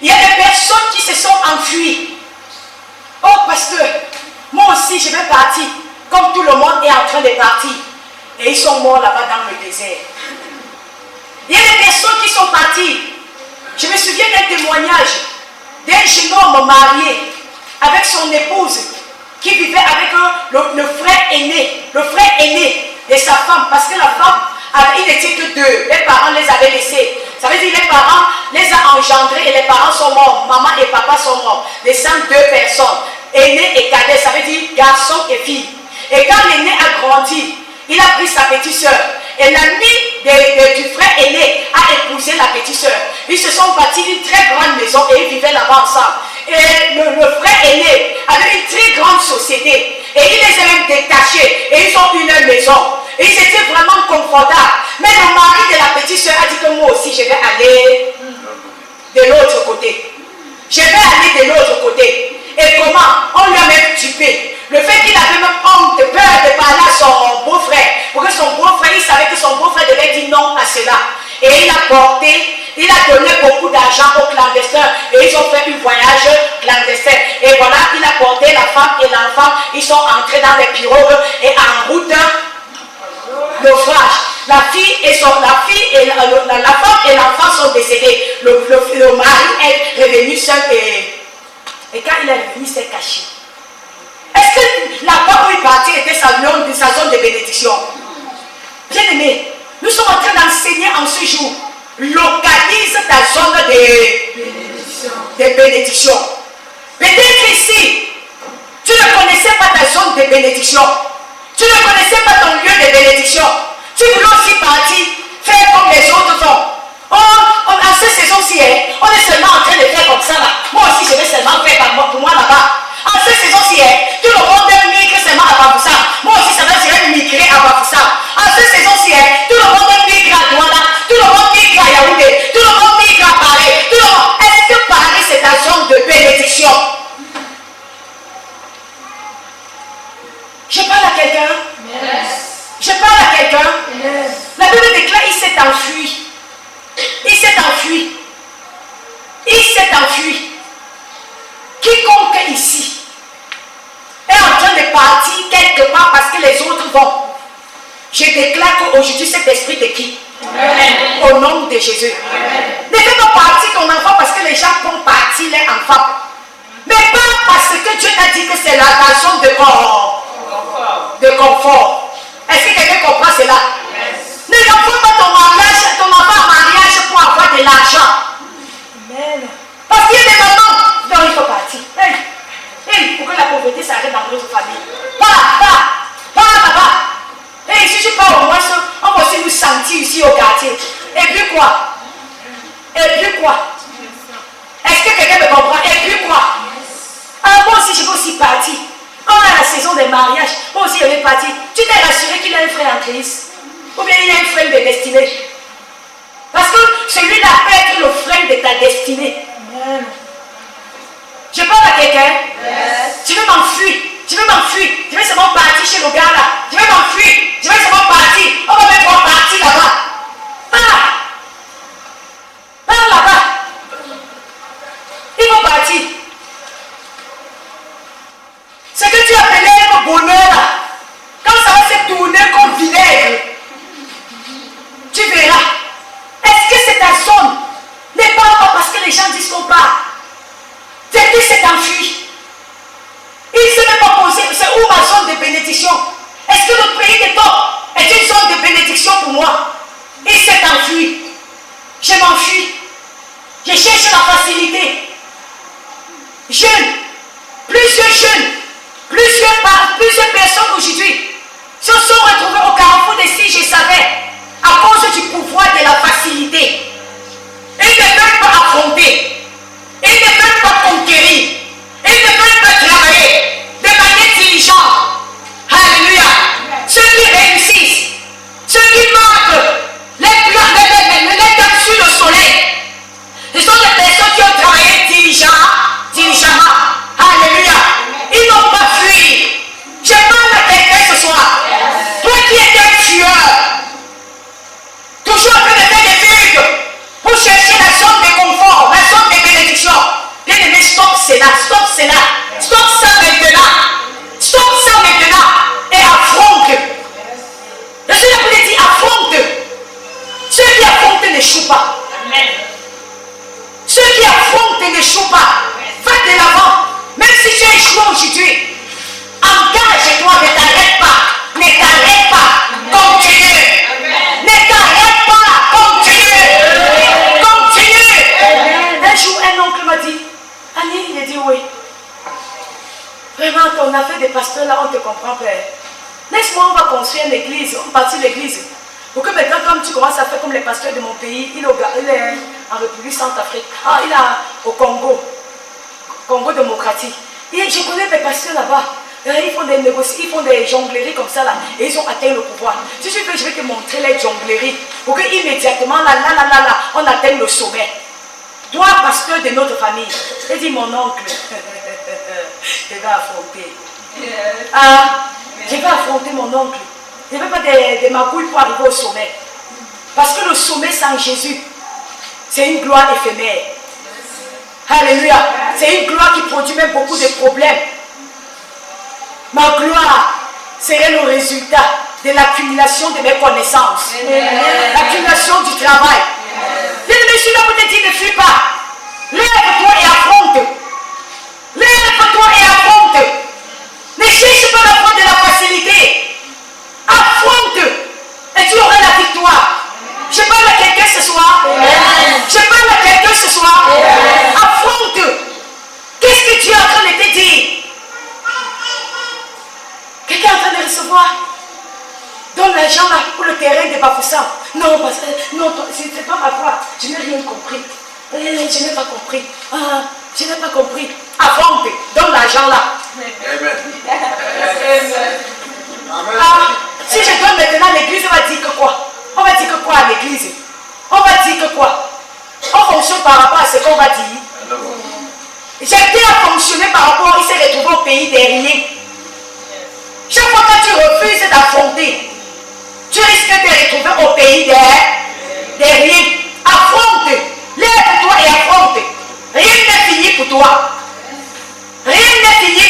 Il y a des personnes qui se sont enfuies. Oh pasteur, moi aussi je vais partir comme tout le monde est en train de partir. Et ils sont morts là-bas dans le désert. Il y a des personnes qui sont parties. Je me souviens d'un témoignage d'un jeune homme marié avec son épouse qui vivait avec le frère aîné de sa femme, parce que la femme, il n'était que deux. Les parents les avaient laissés. Ça veut dire que les parents les ont engendrés et les parents sont morts. Maman et papa sont morts. Laissant deux personnes, aîné et cadet, ça veut dire garçon et fille. Et quand l'aîné a grandi, il a pris sa petite soeur. Et l'ami du frère aîné a épousé la petite soeur. Ils se sont bâtis une très grande maison et ils vivaient là-bas ensemble. Et le frère aîné avait une très grande société. Et il les a même détachés. Et ils ont eu leur maison. Et ils étaient vraiment confortables. Mais le mari de la petite soeur a dit que moi aussi je vais aller de l'autre côté. Je vais aller de l'autre côté. Et comment? On lui a même tué. Le fait qu'il avait même honte, peur de parler à son beau-frère. Pour que son beau-frère, il savait que son beau-frère devait dire non à cela. Et il a donné beaucoup d'argent aux clandestins. Et ils ont fait un voyage clandestin. Et voilà, il a porté la femme et l'enfant. Ils sont entrés dans les pirogues. Et en route, naufrage. La femme et l'enfant sont décédés. Le mari est revenu seul et quand il est revenu, il s'est caché. Est-ce que là-bas où il partit était sa zone de bénédiction? Bien aimé, nous sommes en train d'enseigner en ce jour. Localise ta zone de bénédiction. Peut-être ici, tu ne connaissais pas ta zone de bénédiction. Tu ne connaissais pas ton lieu de bénédiction. Tu voulais aussi partir, faire comme les autres font. En cette saison-ci, on est seulement en train de faire comme ça là. Moi aussi, je vais seulement faire pour moi là-bas. En cette saison-ci, tout le monde migre seulement à Bafoussa. Moi aussi, ça va, je vais migrer à Bafoussa. En cette saison-ci, tout le monde migre à Douala. Tout le monde migre à Yaoundé. Tout le monde migre à Paris. Tout le monde. Est-ce que Paris, c'est ta zone de bénédiction? Je parle à quelqu'un? Yes. Je parle à quelqu'un? Yes. La Bible déclare, il s'est enfui. Il s'est enfui. Il s'est enfui. Quiconque ici est en train de partir quelque part parce que les autres vont. Je déclare qu'aujourd'hui cet esprit de qui? Amen. Au nom de Jésus. Amen. Ne fais pas partir ton enfant parce que les gens font partir les enfants. Mais pas parce que Dieu t'a dit que c'est la zone de confort. Est-ce que quelqu'un comprend cela? Yes. Ne l'envoie pas ton enfant en mariage pour avoir de l'argent. Amen. Parce qu'il y a des mamans. Non, il faut partir. Hey, pour que la pauvreté s'arrête dans notre famille. Pas là-bas. Hey, si je pars au moins, on va aussi nous sentir ici au quartier. Et puis quoi? Est-ce que quelqu'un me comprend? Et puis quoi? Ah, moi aussi, je veux aussi partir. On a la saison des mariages. Moi aussi, je vais partir. Tu t'es rassuré qu'il a un frère en Christ? Ou bien il y a un frère de destinée? Parce que celui-là peut être le frère de ta destinée. Amen. Je parle à quelqu'un? Yes. Je vais m'enfuir. Je vais seulement partir chez le gars là. Je vais m'enfuir. Je vais seulement partir. On va même pas partir là-bas. Pars là-bas. Il faut partir. Ce que tu appelais bonheur là, quand ça va se tourner comme vinaigre, tu verras. Est-ce que c'est ta zone? Ne parle pas parce que les gens disent qu'on part. C'est qui s'est enfui. Il ne s'est même pas posé, c'est où ma zone de bénédiction? Est-ce que notre pays de top est une zone de bénédiction pour moi? Il s'est enfui. Je m'enfuis. Je cherche la facilité. Jeunes, plusieurs jeunes, plusieurs personnes aujourd'hui se sont retrouvées au carrefour des si je savais, à cause du pouvoir de la facilité. Ils ne veulent pas affronter. Ils ne veulent pas conquérir. Ils ne veulent pas travailler de manière diligente. Alléluia. Ceux qui réussissent, ceux qui marquent les dames sur le soleil, ce sont des personnes qui ont travaillé diligemment. Alléluia. Ils n'ont pas fui. Je parle à quelqu'un ce soir. Toi qui es un tueur, toujours en train de faire des trucs pour chercher la zone de confort, la zone de bénédiction. Bien aimé, stop cela, stop cela, stop ça maintenant. Stop ça maintenant et affronte. Je suis là pour te dire affronte. Ceux qui affrontent n'échouent pas. Ceux qui affrontent n'échouent pas. Va de l'avant. Même si tu as échoué aujourd'hui, engage-toi, ne t'arrête pas. Ne t'arrête pas. Continue. Ne t'arrête pas. Continue. Continue. Un jour, un oncle m'a dit, Annie, il a dit oui. Vraiment, ton affaire de pasteur là, on te comprend, père. Laisse-moi, on va construire une église, on bâtit l'église. Pour que maintenant, comme tu commences à faire comme les pasteurs de mon pays, il est en République Centrafrique. Ah, il est au Congo démocratique. Et je connais des pasteurs là-bas. Ils font des négociations, ils font des jongleries comme ça là. Et ils ont atteint le pouvoir. Si tu veux, je vais te montrer les jongleries. Pour que immédiatement, là, on atteigne le sommet. Toi, pasteur de notre famille, il dit mon oncle, je vais affronter. Je vais affronter mon oncle. Je ne veux pas des magouilles pour arriver au sommet. Parce que le sommet sans Jésus, c'est une gloire éphémère. Alléluia. C'est une gloire qui produit même beaucoup de problèmes. Ma gloire serait le résultat de l'accumulation de mes connaissances. L'accumulation du travail. Je suis là pour te dire, ne fuis pas. Lève-toi et affronte. Lève-toi et affronte. Ne cherche pas la voie de la facilité. Affronte. Et tu auras la victoire. Je parle à quelqu'un ce soir. Je parle à quelqu'un ce soir. Affronte. Qu'est-ce que tu es en train de te dire? Quelqu'un est en train de recevoir. Donne l'argent là pour le terrain de Bafoussam. Non, parce que non, c'est pas ma foi. Je n'ai rien compris. Je n'ai pas compris. Je n'ai pas compris. Affronte. Donne l'argent là. Si je donne maintenant l'église, on va dire que quoi? On va dire que quoi à l'église? On va dire que quoi? On fonctionne par rapport à ce qu'on va dire. J'ai été à fonctionner par rapport, il s'est retrouvé au pays des riens. Chaque fois que tu refuses d'affronter, tu risques de te retrouver au pays des riens. Affronte, lève-toi et affronte. Rien n'est fini pour toi. Rien n'est fini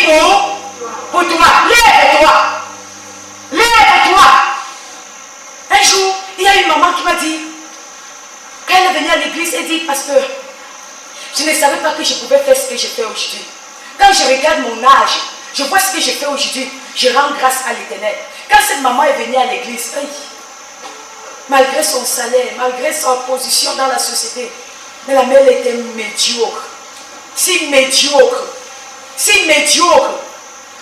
pour toi. Lève-toi. Lève-toi. Un jour, il y a une maman qui m'a dit, quand elle est venue à l'église, elle dit, pasteur, je ne savais pas que je pouvais faire ce que je fais aujourd'hui. Quand je regarde mon âge, je vois ce que je fais aujourd'hui, je rends grâce à l'Éternel. Quand cette maman est venue à l'église, malgré son salaire, malgré sa position dans la société, mais la mère était médiocre. Si médiocre. Si médiocre.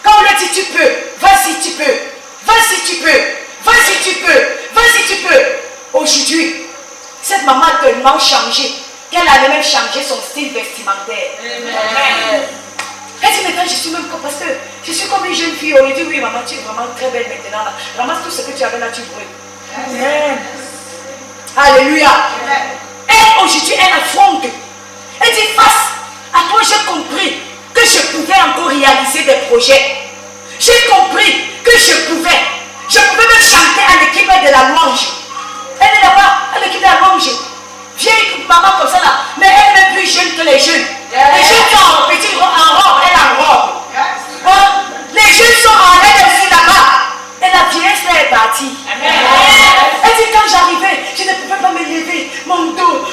Quand on lui dit tu peux, vas-y tu peux, vas-y tu peux, vas-y tu peux, vas-y tu peux. Aujourd'hui, cette maman a tellement changé qu'elle a même changé son style vestimentaire. Amen. Elle dit maintenant je suis même comme pasteur, je suis comme une jeune fille. On lui dit oui maman, tu es vraiment très belle maintenant là. Ramasse tout ce que tu avais là, tu brûles. Amen. Alléluia. Elle aujourd'hui elle affronte. Elle dit face à toi j'ai compris que je pouvais encore réaliser des projets. J'ai compris que je pouvais même chanter à l'équipe de la louange. Elle est là-bas, à l'équipe de la louange. Vieille maman comme ça là, mais elle est plus jeune que les jeunes. Les jeunes sont en petit en robe, elle en robe. Les jeunes sont en elle partie. Elle dit, quand j'arrivais, je ne pouvais pas me lever. Mon dos.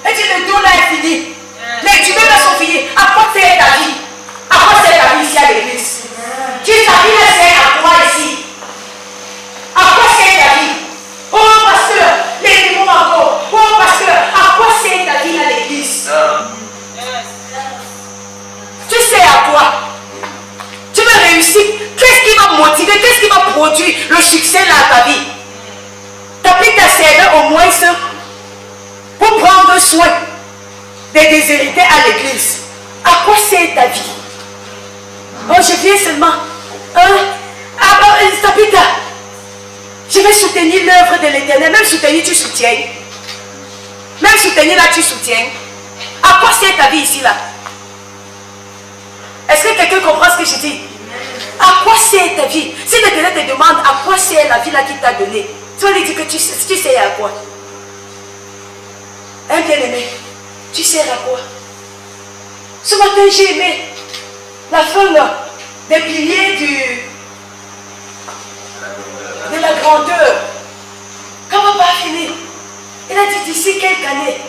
Elle dit, le dos là est fini. Les tumeurs là sont finis. À quoi c'est ta vie? À quoi c'est ta vie ici à l'église? Tu ta vie là c'est à quoi ici? À quoi c'est ta vie? Oh pasteur, les démons encore. Oh pasteur, à quoi c'est ta vie à l'église? Tu sais à quoi? Tu veux réussir. Qu'est-ce qui va motiver? Qu'est-ce qui va produire le succès là à ta vie? Tu as pris ta serveur au moins pour prendre soin des déshérités à l'église. À quoi c'est ta vie? Oh, je viens seulement. Tabitha, je vais soutenir l'œuvre de l'Éternel. Même soutenir, tu soutiens. Même soutenir là, tu soutiens. À quoi c'est ta vie ici là? Est-ce que quelqu'un comprend ce que je dis? À quoi c'est ta vie? Si l'Éternel te demande à quoi c'est la vie là qu'il t'a donnée, tu vas lui dire que tu sais à quoi? Un bien-aimé, tu sais à quoi? Ce matin, j'ai aimé la fin des piliers de la grandeur. Quand papa a fini, il a dit d'ici quelques années,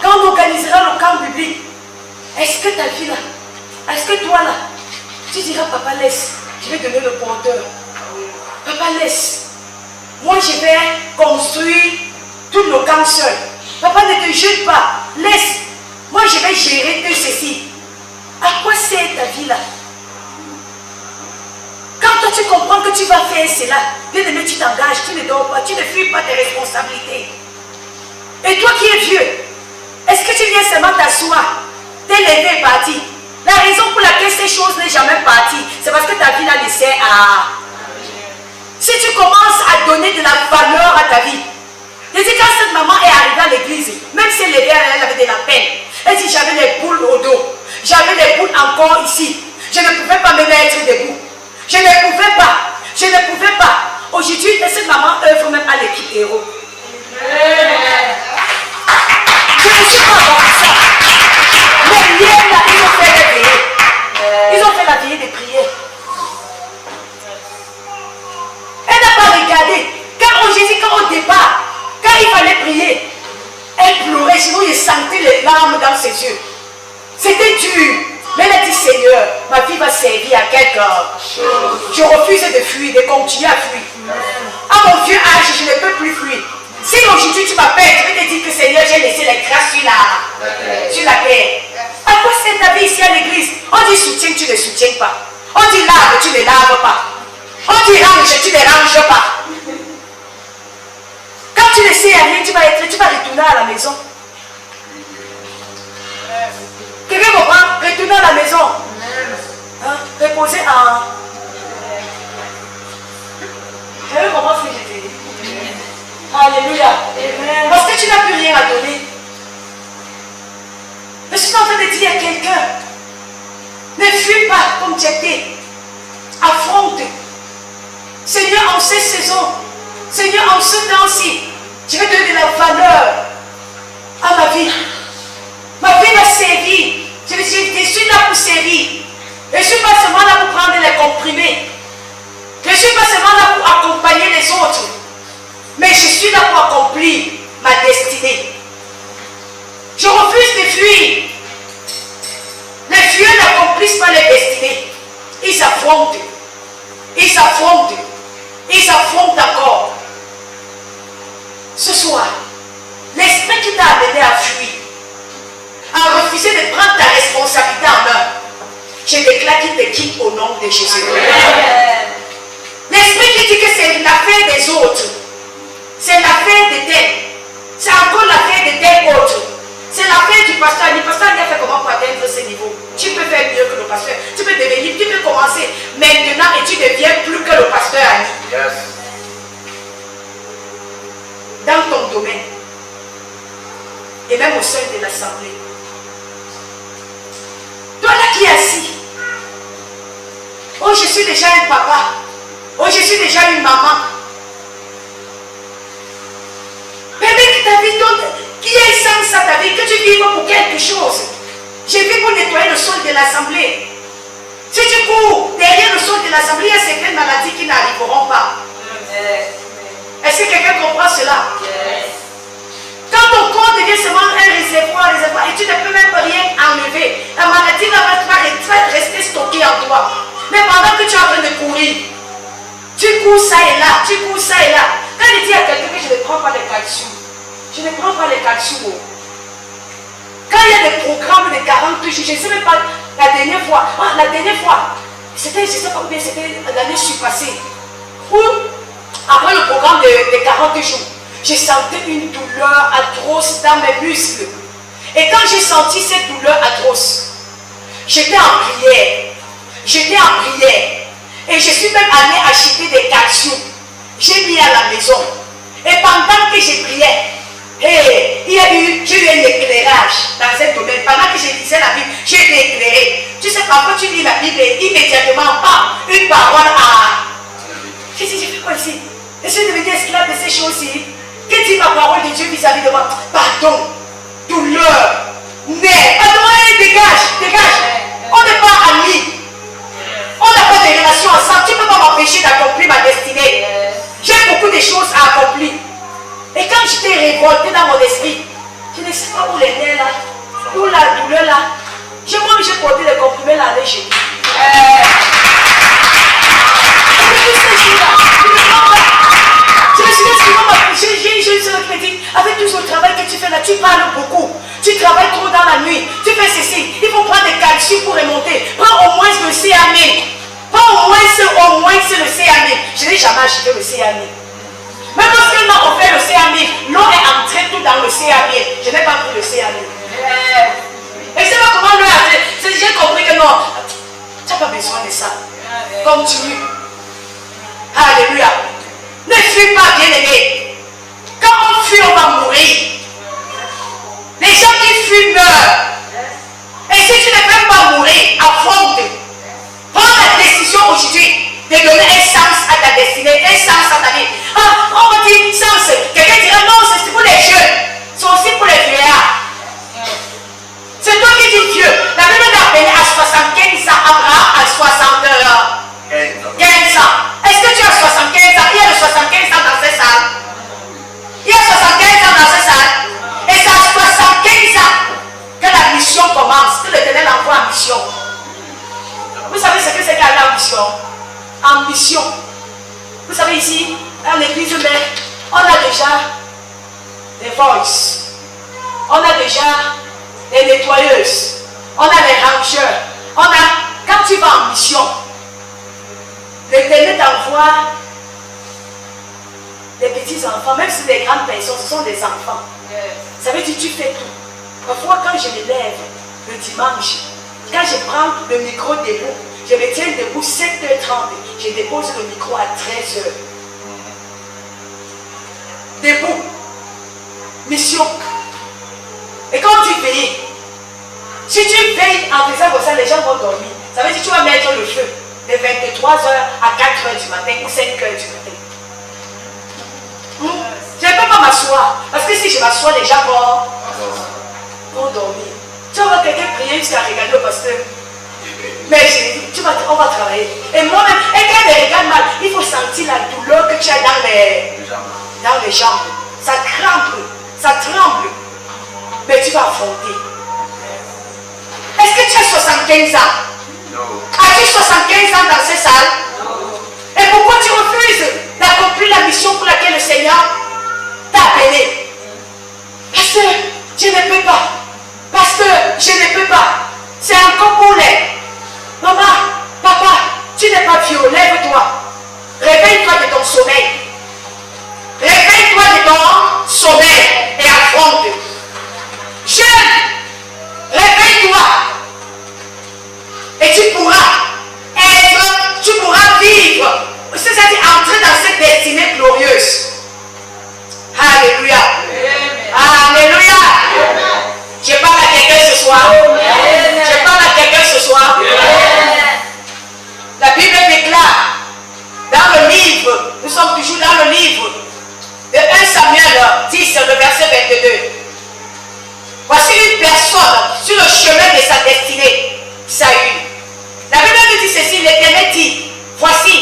quand on organisera le camp biblique, est-ce que ta vie là, est-ce que toi là, tu diras papa laisse, je vais donner le porteur. Papa laisse, moi je vais construire tout le camp seul. Papa ne te jette pas, laisse, moi je vais gérer tout ceci. À quoi c'est ta vie là? Quand toi tu comprends que tu vas faire cela, bien aimé, tu t'engages, tu ne dors pas, tu ne fuis pas tes responsabilités. Et toi qui es vieux, est-ce que tu viens seulement t'asseoir, t'es levé et parti? La raison pour laquelle ces choses n'est jamais partie, c'est parce que ta vie là ne sert à... Si tu commences à donner de la valeur à ta vie, je dis quand cette maman est arrivée à l'église, même si elle levait, elle avait de la peine. Elle dit j'avais les boules au dos, j'avais les boules encore ici, je ne pouvais pas me mettre debout. Je ne pouvais pas. Aujourd'hui, cette maman œuvre même à l'équipe héros. Je ne suis pas dans ça. Mais hier, là, ils ont fait la veillée. Ils ont fait la veillée de prière. Elle n'a pas regardé. Quand Jésus, quand au départ, quand il fallait prier, elle pleurait. Sinon, il sentait les larmes dans ses yeux. C'était dur. Mais elle a dit, Seigneur, ma vie va servir à quelqu'un. Je refuse de fuir, de continuer à fuir. À mon vieux âge, je ne peux plus fuir. Si aujourd'hui tu m'appelles, je vais te dire que Seigneur, j'ai laissé les grâces sur la terre. À quoi c'est ta vie ici à l'église? On dit soutien, tu ne soutiens pas. On dit lave, tu ne laves pas. On dit range, tu ne ranges pas. Quand tu ne sais rien, tu vas retourner à la maison. Quelqu'un comprend? Retourner à la maison. Hein? Reposer en... Quelqu'un comprend ce que j'ai dit? Alléluia. Parce que tu n'as plus rien à donner. Je suis en train de dire à quelqu'un, ne fuis pas comme tu étais. Affronte. Seigneur, en ces saisons, Seigneur, en ce temps-ci, je vais donner de la valeur à ma vie. Ma vie va servir. Je suis là pour servir. Je ne suis pas seulement là pour prendre les comprimés. Je ne suis pas seulement là pour accompagner les autres. Mais je suis là pour accomplir ma destinée. Je refuse de fuir. Les fuyants n'accomplissent pas les destinées. Ils s'affrontent. Ils s'affrontent. Ils s'affrontent encore. Ce soir, l'esprit qui t'a amené à fuir, à refuser de prendre ta responsabilité en main, je déclare qu'il te quitte au nom de Jésus. L'esprit qui dit que c'est l'affaire des autres, c'est l'affaire de tel, c'est encore l'affaire de tel autre, c'est l'affaire du pasteur. Le pasteur a fait comment pour atteindre ce niveau? Tu peux faire mieux que le pasteur, tu peux devenir, tu peux commencer maintenant et tu ne deviens plus que le pasteur Annie. Yes. Dans ton domaine et même au sein de l'assemblée. Toi là qui es assis, oh je suis déjà un papa, oh je suis déjà une maman. Mais avec ta vie, qui est sens à ta vie, que tu vives pour quelque chose. Je vis pour nettoyer le sol de l'assemblée. Si tu cours derrière le sol de l'assemblée, assemblée, il y a certaines maladies qui n'arriveront pas. Est-ce que quelqu'un comprend cela? Quand ton corps devient seulement un réservoir, et tu ne peux même rien enlever, la maladie va rester stockée en toi. Mais pendant que tu es en train de courir, tu cours ça et là, tu cours ça et là. Quand il dit à quelqu'un que je ne prends pas le calcium, je ne prends pas le calcium. Quand il y a des programmes de 40 jours, je ne sais même pas, la dernière fois, c'était, je ne sais pas combien, c'était l'année surpassée, où après le programme de 40 jours, j'ai senti une douleur atroce dans mes muscles. Et quand j'ai senti cette douleur atroce, j'étais en prière. Et je suis même allée acheter des calciums. J'ai mis à la maison. Et pendant que je priais, j'ai eu un éclairage dans ce domaine. Pendant que je lisais la Bible, j'ai été éclairé. Tu sais, parfois tu lis la Bible et immédiatement, une parole à... J'ai dit, j'ai fait quoi ici? Je suis devenu esclave de ces choses-ci. Que dit ma parole de Dieu vis-à-vis de moi? Pardon, douleur, nerf. Pardon, dégage. On n'est pas amis. On n'a pas de relation ensemble. Tu ne peux pas m'empêcher d'accomplir ma destinée. J'ai beaucoup de choses à accomplir. Et quand j'étais révolté dans mon esprit, je ne sais pas où les nerfs là, où la douleur là. J'ai porté les comprimés là avec chez lui. Je me suis dit, j'ai une soeur qui me dit, avec tout ce travail que tu fais là, tu parles beaucoup. Tu travailles trop dans la nuit. Tu fais ceci. Il faut prendre des calcium pour remonter. Prends au moins le CA1000. Prends au moins le CA1000. Je n'ai jamais acheté le CA1000. Même lorsqu'elle m'a offert le CA1000, l'eau est entrée tout dans le CA1000. Je n'ai pas pris le CA1000. Et je ne sais pas comment l'eau a fait. J'ai compris que non, tu n'as pas besoin de ça. Continue. Alléluia. Ne fuis pas, bien-aimé. Quand on fuit, on va mourir. Les gens qui fuient meurent. Et si tu ne peux pas mourir, affronte. Prends la décision aujourd'hui de donner un sens à ta destinée, un sens à ta vie. On va dire sens. Quelqu'un dira non, c'est pour les jeunes. C'est aussi pour les vieillards. C'est toi qui dis Dieu. La Bible t'a appelé à 75 ans, Abraham à 75 ans. Est-ce que tu as 75 ans? Il y a 75 ans dans cette salle. Il y a 75 ans dans cette salle. Et c'est à 75 ans que la mission commence, que l'Éternel envoie en mission. Vous savez ce que c'est qu'aller en mission? En mission. Vous savez ici, dans l'église mère, on a déjà des voices. On a déjà des nettoyeuses. On a des rangeurs. Quand tu vas en mission, l'Éternel t'envoie des petits enfants, même si c'est des grandes personnes, ce sont des enfants. Ça veut dire que tu fais tout. Parfois, quand je me lève le dimanche, quand je prends le micro debout, je me tiens debout 7h30, je dépose le micro à 13h. Debout. Mission. Et quand tu veilles, si tu veilles en faisant comme ça, les gens vont dormir. Ça veut dire que tu vas mettre le feu de 23h à 4h du matin ou 5h du matin. Je ne peux pas m'asseoir. Parce que si je m'assois, les gens vont dormir. Tu vas voir quelqu'un prier jusqu'à regarder le pasteur. Mais on va travailler. Et moi-même, et quand il regarde mal, il faut sentir la douleur que tu as dans les jambes. Ça crampe, ça tremble. Mais tu vas affronter. Est-ce que tu as 75 ans? Non. As-tu 75 ans dans ces salles? Non. Et pourquoi tu refuses d'accomplir la mission pour laquelle le Seigneur t'a appelé? Parce que je ne peux pas. Parce que je ne peux pas. C'est encore pour les. Maman, papa, tu n'es pas vieux, lève-toi. Réveille-toi de ton sommeil. Réveille-toi de ton sommeil et affronte. Jeune, réveille-toi. Et tu pourras vivre. C'est-à-dire entrer dans cette destinée glorieuse. Alléluia. Alléluia. Je parle à quelqu'un ce soir. Je parle à quelqu'un ce soir. La Bible déclare dans le livre, nous sommes toujours dans le livre de 1 Samuel 10, le verset 22. Voici une personne sur le chemin de sa destinée, Saül. La Bible dit ceci, l'Éternel dit, voici,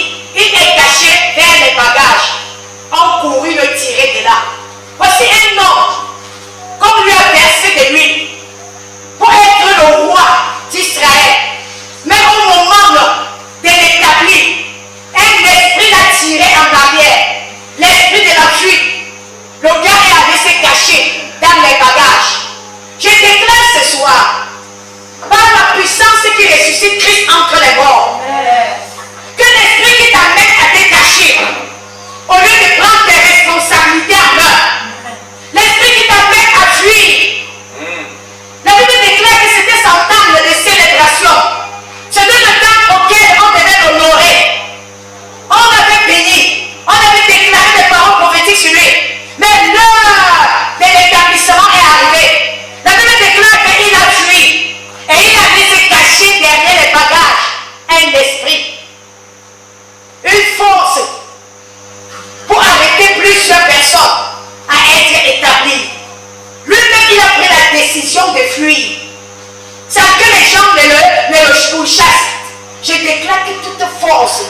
force,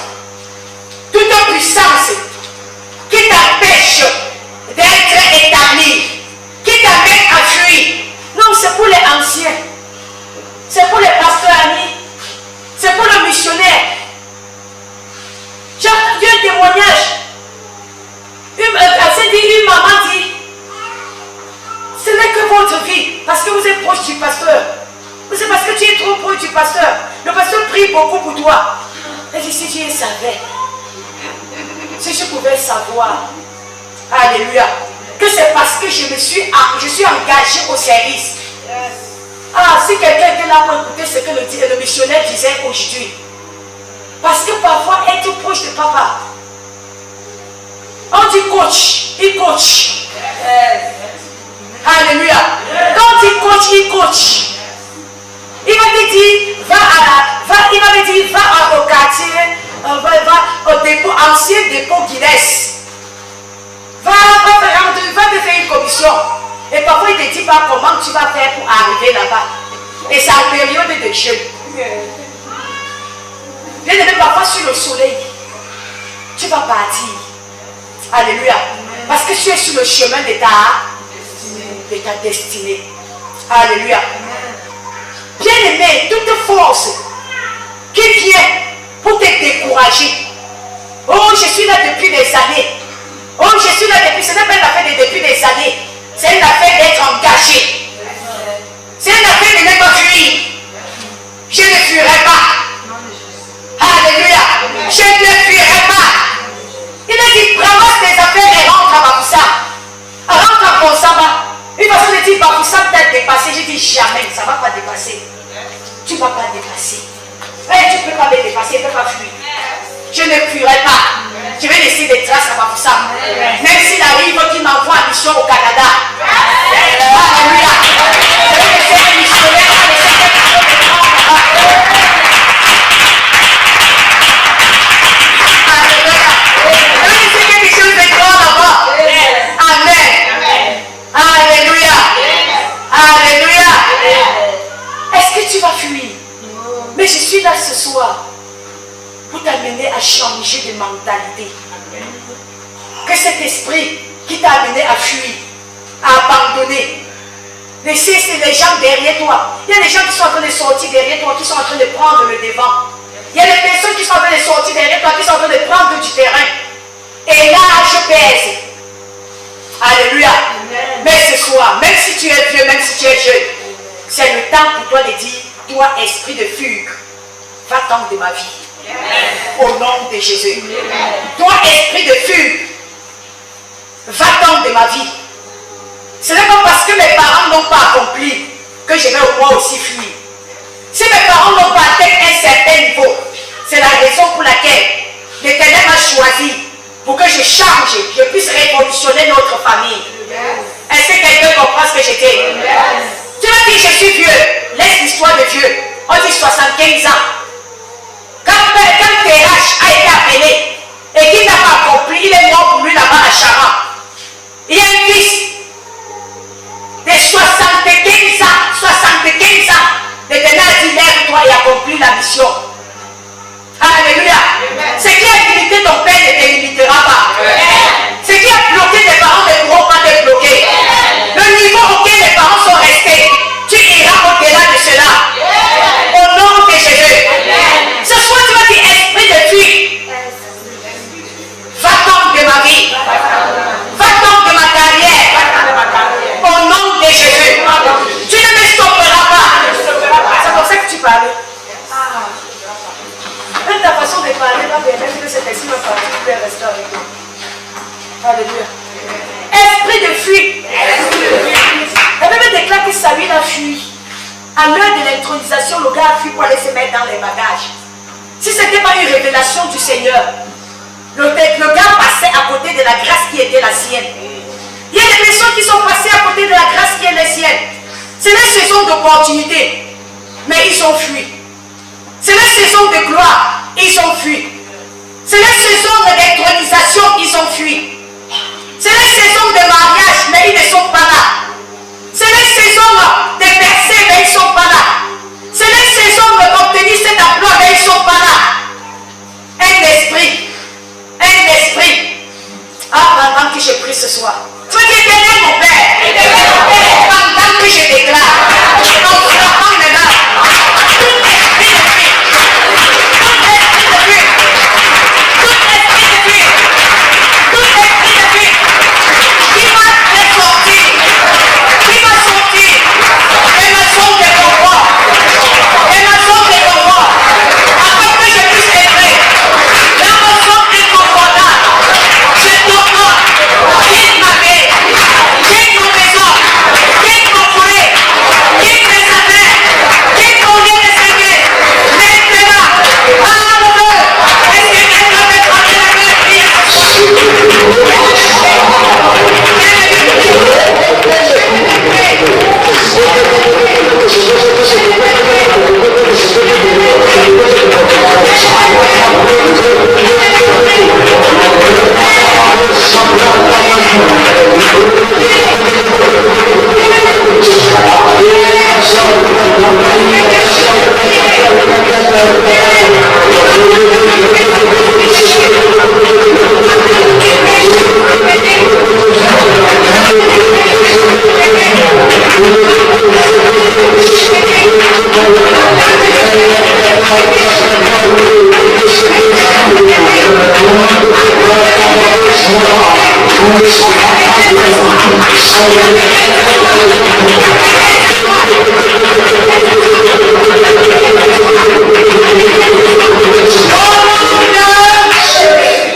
toute puissance qui t'empêche d'être établi, qui t'amène à fuir. Non, c'est pour les anciens, c'est pour les pasteurs amis, c'est pour le missionnaire. J'ai entendu un témoignage. Une maman dit, ce n'est que votre vie, parce que vous êtes proche du pasteur. C'est parce que tu es trop proche du pasteur. Le pasteur prie beaucoup pour toi. Elle dit, si Dieu savait, si je pouvais savoir, alléluia, que c'est parce que je suis engagé au service. Ah, si quelqu'un était là pour écouter ce que le missionnaire disait aujourd'hui. Parce que parfois, être proche de papa, on dit coach, il coach. Alléluia. Quand on dit coach, il coach. Il va te dire, va au quartier, va au dépôt, ancien dépôt Guinness. Va te faire une commission. Et parfois, il ne te dit pas comment tu vas faire pour arriver là-bas. Et c'est en période de jeûne. Bien aimé, parfois sur le soleil, tu vas partir. Alléluia. Parce que tu es sur le chemin de ta destinée. Alléluia. Bien aimé, toute force qui vient pour te décourager. Oh, je suis là depuis des années. Oh, je suis là depuis. Ce n'est pas une affaire de depuis des années. C'est une affaire d'être engagé. C'est une affaire de ne pas fuir. Je ne fuirai pas. Alléluia. Je ne fuirai pas. Il a dit, ramasse tes affaires et rentre à Bafoussa. Rentre à Bonsaba. Une façon de dire, Bafoussa t'a dépassé. Je dis, jamais, ça ne va pas dépasser. Tu ne vas pas dépasser. Hey, tu ne peux pas me dépasser, tu ne peux pas fuir. Je ne fuirai pas. Je vais laisser des traces à Bafoussa. Même s'il arrive qu'il m'envoie en mission au Canada. Alléluia. Je vais laisser des missionnaires, je vais laisser des Alléluia. Alléluia. Est-ce que tu vas fuir? Mais je suis là ce soir pour t'amener à changer de mentalité. Que cet esprit qui t'a amené à fuir, à abandonner, laisser les gens derrière toi. Il y a des gens qui sont en train de sortir derrière toi, qui sont en train de prendre le devant. Il y a des personnes qui sont en train de sortir derrière toi, qui sont en train de prendre du terrain. Et là, je pèse. Alléluia. Mais ce soir, même si tu es vieux, même si tu es jeune, c'est le temps pour toi de dire, toi, esprit de fugue, va-t'en de ma vie. Au nom de Jésus. Toi, esprit de fugue, va-t'en de ma vie. Ce n'est pas parce que mes parents n'ont pas accompli que je vais moi aussi fuir. Si mes parents n'ont pas atteint un certain niveau, c'est la raison pour laquelle l'Éternel m'a choisi pour que je change, je puisse révolutionner notre famille. Est-ce que quelqu'un comprend ce que je dis? Tu vas dire, je suis vieux. Laisse l'histoire de vieux. On dit 75 ans. Quand TH a été appelé et qu'il n'a pas accompli, il est mort pour lui là-bas à Chara. Il y a un fils de 75 ans. L'Éternel a dit, lève-toi et accomplis la mission. Alléluia. Ce qui a limité ton père ne te limitera pas. Ce qui a bloqué tes parents ne pourront pas te bloquer. Le niveau auquel les parents sont restés, tu iras au-delà de cela. Au nom de Jésus. Ce soir, tu vas dire, esprit de fuite, va-t'en de ma vie. Va-t'en de ma carrière. Au nom de Jésus. Tu ne me stopperas pas. C'est pour ça que tu parlais. Même ta façon de parler va permettre que cet esprit va partir et rester avec toi. Alléluia. Esprit de fuite. La Bible déclare que Samuel a fui. À l'heure de l'intronisation, le gars a fui pour aller se mettre dans les bagages. Si ce n'était pas une révélation du Seigneur, le gars passait à côté de la grâce qui était la sienne. Il y a des personnes qui sont passées à côté de la grâce qui est la sienne. C'est la saison d'opportunité, mais ils ont fui. C'est la saison de gloire, ils ont fui. C'est la saison d'intronisation, ils ont fui. C'est la saison de mariage, mais ils ne sont pas là. C'est la saison de percer, mais ils ne sont pas là. C'est la saison d'obtenir cet emploi, mais ils ne sont pas là. prie ce soir. Tu vas dire, éternel mon Père, pendant que je déclare, en frappant les mains, tout esprit de fuite, tout esprit de fuite, tout esprit de fuite, tout esprit de fuite, qui m'a fait sortir, qui m'a sorti, et ma zone de confort, et ma zone de confort, afin que je puisse entrer dans ma zone inconfortable. Je t'ordonne, quitte ma vie, quitte mon maison, quitte mon foyer, quitte mes affaires, quitte mon lieu de service. Maintenant, parle-moi. Est-ce que quelqu'un peut prendre la main et prier ce soir?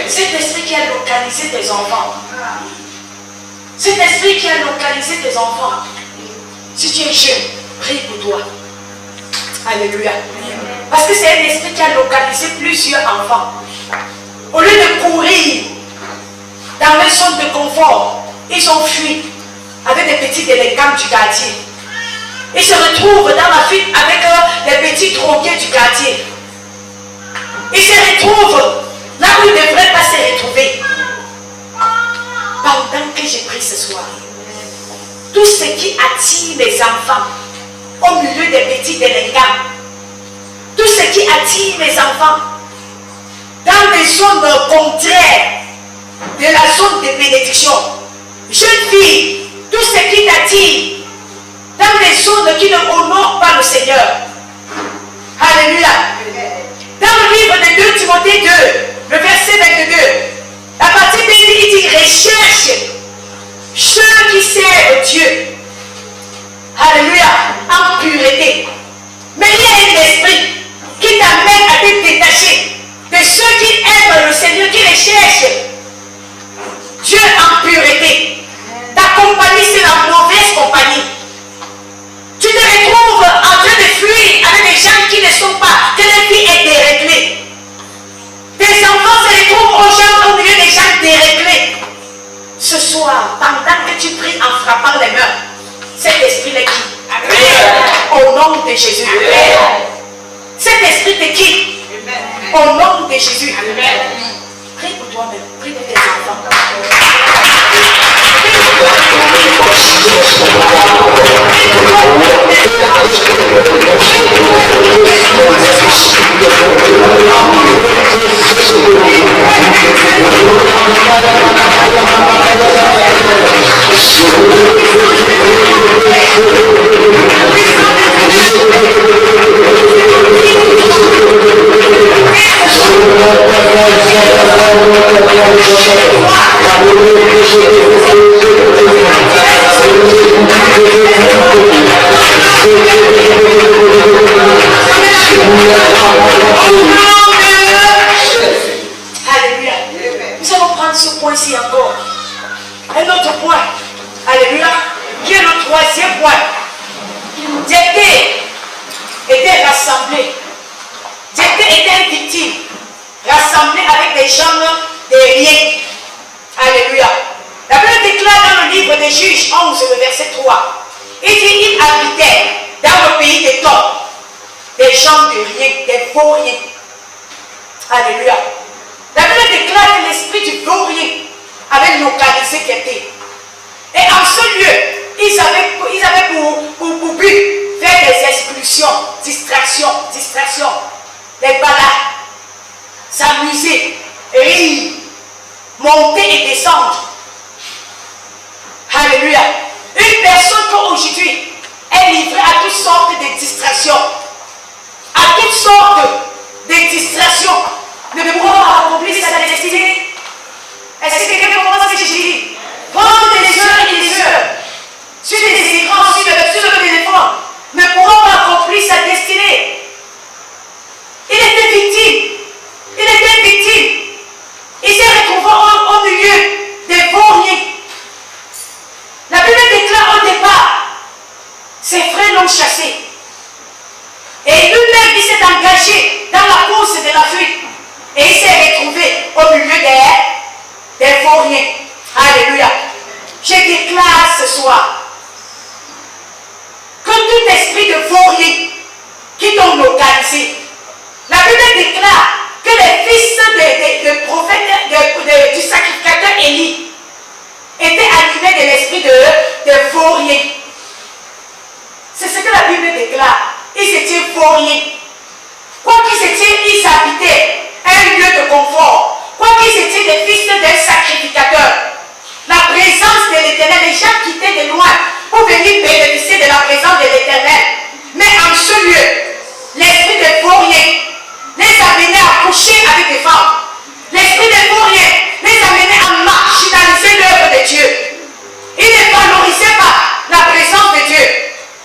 Cet esprit qui a localisé tes enfants, cet esprit qui a localisé tes enfants, si tu es jeune, prie pour toi. Alléluia. Parce que c'est un esprit qui a localisé plusieurs enfants. Au lieu de courir dans les zones de confort, ils ont fui avec des petits délinquants du quartier. Ils se retrouvent dans la fuite avec les petits drogués du quartier. Ils se retrouvent là où ils ne devraient pas se retrouver. Pendant que j'ai pris ce soir, tout ce qui attire les enfants au milieu des petits délinquants, tout ce qui attire les enfants dans des zones contraires de la zone de bénédiction, jeune fille, tout ce qui t'attire dans des zones qui ne honorent pas le Seigneur. Alléluia. Dans le livre de 2 Timothée 2, le verset 22, à partir de il dit recherche ceux qui servent Dieu. Alléluia. En pureté. Mais il y a un esprit qui t'amène à te détacher de ceux qui aiment le Seigneur, qui recherchent Dieu en pureté. Ta compagnie, c'est la mauvaise compagnie. Tu te retrouves en train de fuir avec des gens qui ne sont pas, que la vie est déréglée. Tes enfants se retrouvent au milieu des gens déréglés. Ce soir, pendant que tu pries en frappant les mains, cet esprit est qui? Au nom de Jésus. Cet esprit te quitte. Au nom de Jésus. Prie pour toi-même. Prie pour tes enfants. Alléluia. Nous allons prendre ce point-ci encore. Un autre point. Alléluia. Qui est le troisième point. J'étais rassemblé. J'étais une victime. Rassemblé avec des gens de rien. Alléluia. La Bible déclare dans le livre des Juges 11, le verset 3. Il dit, il habitait dans le pays des Tops. Des gens de rien, des vauriens. Alléluia. La Bible déclare que l'esprit du vaurien avait localisé quelqu'un. Et en ce lieu, ils avaient pour but faire des expulsions, distractions, les balades, s'amuser, rire, monter et descendre. qu'aujourd'hui est livré à toutes sortes de distractions, à toutes sortes de distractions, ne pourra pas accomplir sa destinée. Est-ce que quelqu'un comprend ce que je dis? Prendre des heures et des heures sur des écrans, sur le téléphone, ne pourra pas accomplir sa destinée. Il était victime. Il était victime. Il s'est retrouvé au milieu des vauriens. La Bible déclare au départ, ses frères l'ont chassé. Et lui-même, il s'est engagé dans la course de la fuite. Et il s'est retrouvé au milieu des vauriens. Alléluia. Je déclare ce soir que tout esprit de vaurien qui t'ont localisé, la Bible déclare que les fils de prophète du sacrificateur Élie étaient animés de l'esprit de vaurien. C'est ce que la Bible déclare. Ils étaient vauriens. Quoi qu'ils étaient, ils habitaient un lieu de confort. Quoi qu'ils étaient des fils d'un sacrificateur. La présence de l'Éternel, les gens quittaient de loin pour venir bénéficier de la présence de l'Éternel. Mais en ce lieu, l'esprit de vaurien les amenait à coucher avec des femmes. L'esprit de vaurien les amenait à marginaliser l'œuvre de Dieu. Ils ne valorisaient pas la présence de Dieu.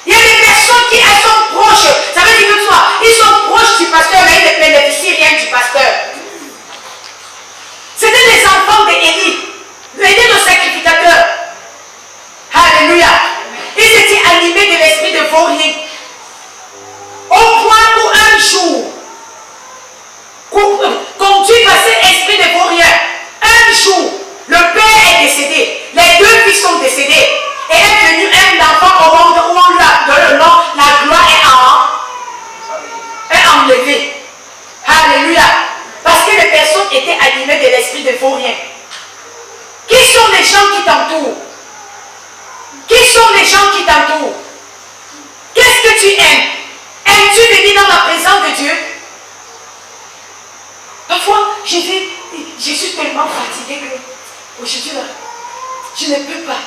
Il y a des personnes qui elles sont proches. Ça veut dire que toi, ils sont proches du pasteur, mais ils ne bénéficient rien du pasteur. C'était les enfants d'Élie, le sacrificateur. Alléluia. Ils étaient animés de l'esprit de vaurien. Au point où un jour, conduit par cet esprit de vaurien, un jour, le père est décédé, les deux fils sont décédés, et est venu un enfant au monde où on lui a donné le nom, la gloire est enlevée. Alléluia. Parce que les personnes étaient animées de l'esprit de vaurien. Qui sont les gens qui t'entourent? Qui sont les gens qui t'entourent? Qu'est-ce que tu aimes? Aimes-tu venir dans la présence de Dieu? Parfois, je suis tellement fatiguée que aujourd'hui là, je ne peux pas.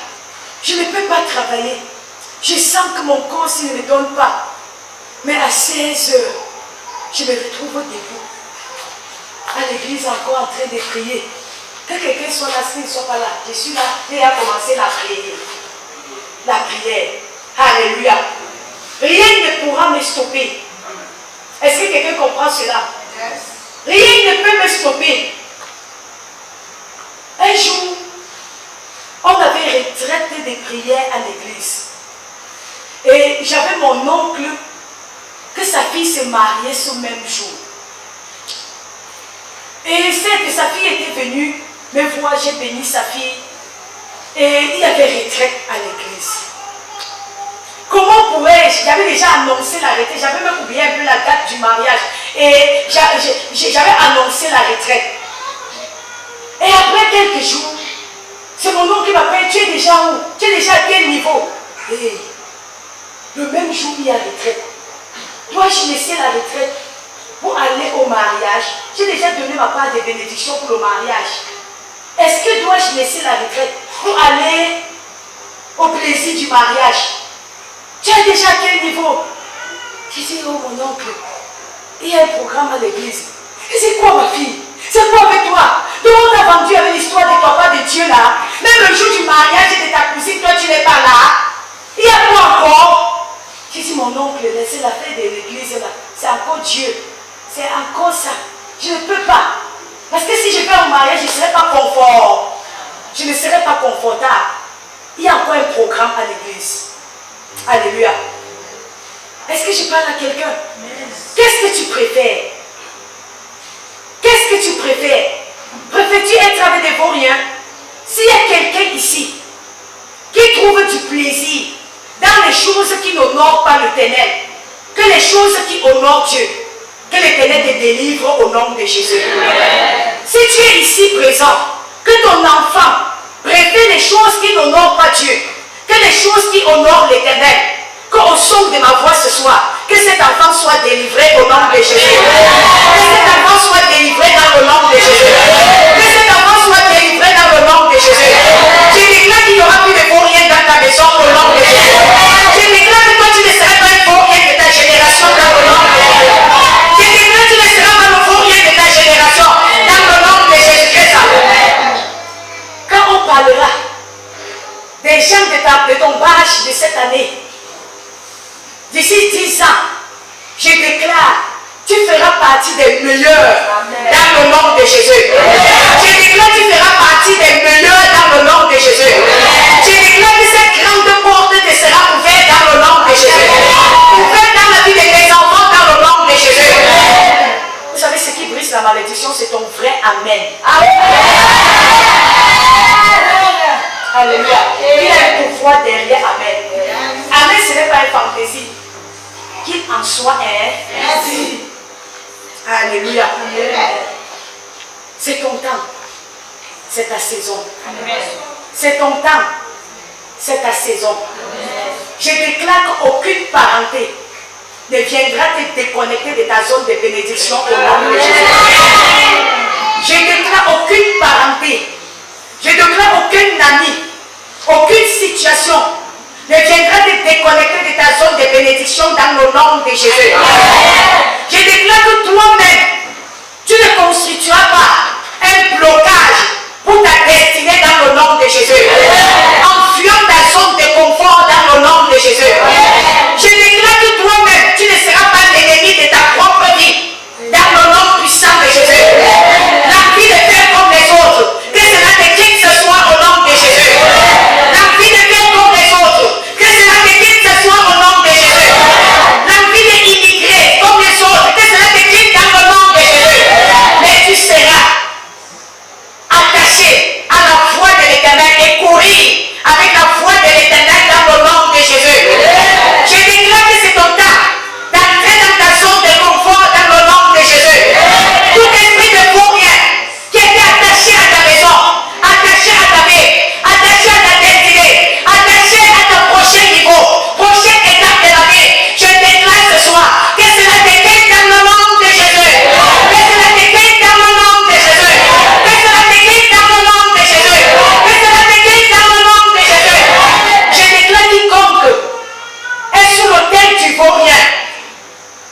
Je ne peux pas travailler. Je sens que mon corps ne me donne pas. Mais à 16 heures, je me retrouve debout. À l'église encore en train de prier. Que quelqu'un soit là, s'il ne soit pas là. Je suis là et a commencé la prière. La prière. Alléluia. Rien ne pourra me stopper. Est-ce que quelqu'un comprend cela? Rien ne peut me stopper. Un jour, on avait retraite des prières à l'église. Et j'avais mon oncle, que sa fille se mariait ce même jour. Et c'est que sa fille était venue me voir, j'ai béni sa fille. Et il y avait retraite à l'église. Comment pourrais-je? J'avais déjà annoncé la retraite, j'avais même oublié un peu la date du mariage. Et j'avais annoncé la retraite. Et après quelques jours, c'est mon oncle qui m'appelle, tu es déjà où? Tu es déjà à quel niveau? Et le même jour, il y a retraite. Dois-je laisser la retraite pour aller au mariage? J'ai déjà donné ma part de bénédiction pour le mariage. Est-ce que dois-je laisser la retraite pour aller au plaisir du mariage? Tu es déjà à quel niveau? Je dis, oh mon oncle, il y a un programme à l'église. C'est quoi ma fille? C'est quoi avec toi? Donc on t'a vendu avec l'histoire de papa de Dieu là. Même le jour du mariage de ta cousine, toi tu n'es pas là. Il y a quoi encore? J'ai dit, mon oncle, laissez la fête de l'église là. C'est encore Dieu. C'est encore ça. Je ne peux pas. Parce que si je fais un mariage, je ne serai pas confort. Je ne serai pas confortable. Il y a encore un programme à l'église. Alléluia. Est-ce que je parle à quelqu'un? Qu'est-ce que tu préfères? Qu'est-ce que tu préfères? Préfères-tu être avec des vauriens? S'il y a quelqu'un ici qui trouve du plaisir dans les choses qui n'honorent pas l'Éternel, que les choses qui honorent Dieu, que l'Éternel te délivre au nom de Jésus. Si tu es ici présent, que ton enfant préfère les choses qui n'honorent pas Dieu, que les choses qui honorent l'Éternel, qu'au son de ma voix ce soir, que cet enfant soit délivré au nom de Jésus. Que cet enfant soit délivré dans le nom de Jésus. Que cet enfant soit délivré dans le nom de Jésus. Je déclare qu'il n'y aura plus de vauriens dans ta maison au nom de Jésus. de ton badge de cette année, d'ici 10 ans, je déclare, tu feras partie des meilleurs dans le nom de Jésus. Je déclare, tu feras partie des meilleurs dans le nom de Jésus. Je déclare que cette grande porte te sera ouverte dans le nom de Jésus. Ouverte dans la vie de tes enfants dans le nom de Jésus. Vous savez, ce qui brise la malédiction, c'est ton vrai Amen. Alléluia. Il a un pouvoir derrière Amen. Amen, ce n'est pas une fantaisie. Qu'il en soit ainsi. Alléluia. C'est ton temps. C'est ta saison. C'est ton temps. C'est ta saison. Je déclare qu'aucune parenté ne viendra te déconnecter de ta zone de bénédiction au nom de Jésus. Je déclare aucune parenté. Je déclare aucun ami. Aucune situation ne viendra te déconnecter de ta zone de bénédiction dans le nom de Jésus. Je déclare que toi-même, tu ne constitueras pas un blocage pour ta destinée dans le nom de Jésus. En fuyant ta zone de confort dans le nom de Jésus. Je déclare que toi-même, tu ne seras pas l'ennemi de ta propre vie dans le nom puissant de Jésus. L'envie de faire comme les autres, que cela te quitte ce soir au nom de Jésus. L'envie de faire comme les autres, que cela te quitte ce soir au nom de Jésus. L'envie d'immigrer comme les autres, que cela te quitte dans le nom de Jésus. Mais tu seras attaché à la foi de l'Éternel et courir avec la foi de l'Éternel dans le nom de Jésus. Je déclare que c'est ton temps d'entrer dans ta zone de confort dans le nom de Jésus. Tout esprit de pour rien qui était attaché à ta maison, attaché à ta vie, attaché à ta destinée, attaché à ton prochain niveau, prochaine étape de la vie, je déclare ce soir que cela te quitte dans le nom de Jésus. Que cela te quitte dans le nom de Jésus. Que cela te quitte dans le nom de Jésus. Que cela te quitte dans le nom de Jésus. Je déclare quiconque est sous l'autel du vaurien.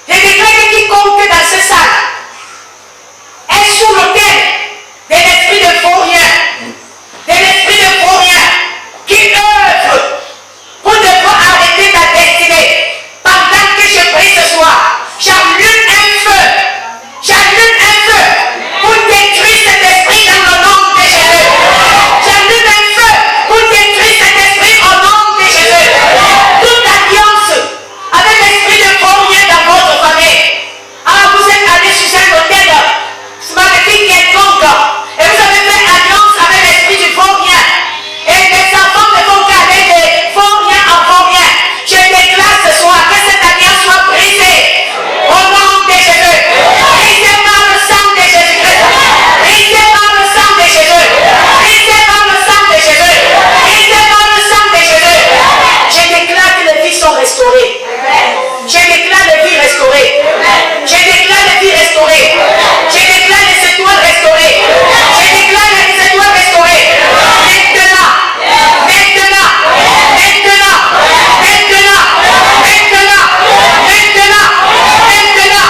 Je déclare que quiconque dans ce sac est sous l'autel de l'esprit de vaurien. De l'esprit de vaurien qui œuvre pour devoir arrêter ta destinée. Pendant que je prie ce soir, j'allume un feu. J'allume un feu pour détruire cet esprit dans le nom de Jésus. J'allume un feu pour détruire cet esprit au nom de Jésus. Toute alliance avec l'esprit de vaurien dans votre famille. Alors vous êtes allé sous un hôtel magnifique quelconque et vous avez fait alliance avec l'esprit du vaurien. Et les enfants ne vont qu'aller de vaurien en vaurien. Je déclare ce soir que cette alliance soit brisée au nom de Jésus. Brisée par le sang de Jésus-Christ. Brisée par le sang de Jésus. Brisée par le sang de Jésus. Brisée par le sang de Jésus. Je déclare que les vies sont restaurées. Je déclare les vies restaurées. Je déclare les vies restaurées. Je déclare les étoiles restaurées. Je déclare les étoiles restaurées. Maintenant. Maintenant. Maintenant. Maintenant. Maintenant. Maintenant. Maintenant.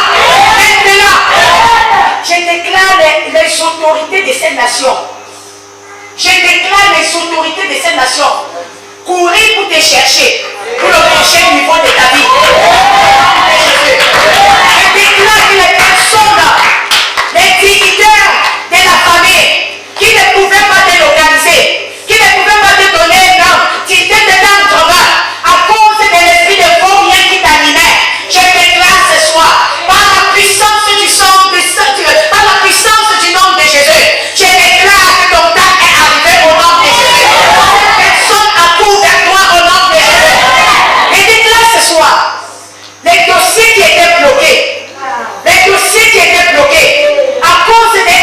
Maintenant. Je déclare les autorités de cette nation. Je déclare les autorités de cette nation. Courir pour te chercher pour le prochain niveau de ta vie. Je déclare que les personnes, les dignitaires de la famille qui ne pouvaient pas te localiser, qui ne pouvaient pas te donner un nom, qui étaient dedans en travail à cause de l'esprit de vaurien qui t'animait. Je déclare ce soir, par la puissance du sang, par la puissance du nom de Jésus, je déclare que ton temps est arrivé au nom de Jésus. Personne accourt vers toi au nom de Jésus. Je déclare ce soir, les dossiers qui étaient bloqués à cause des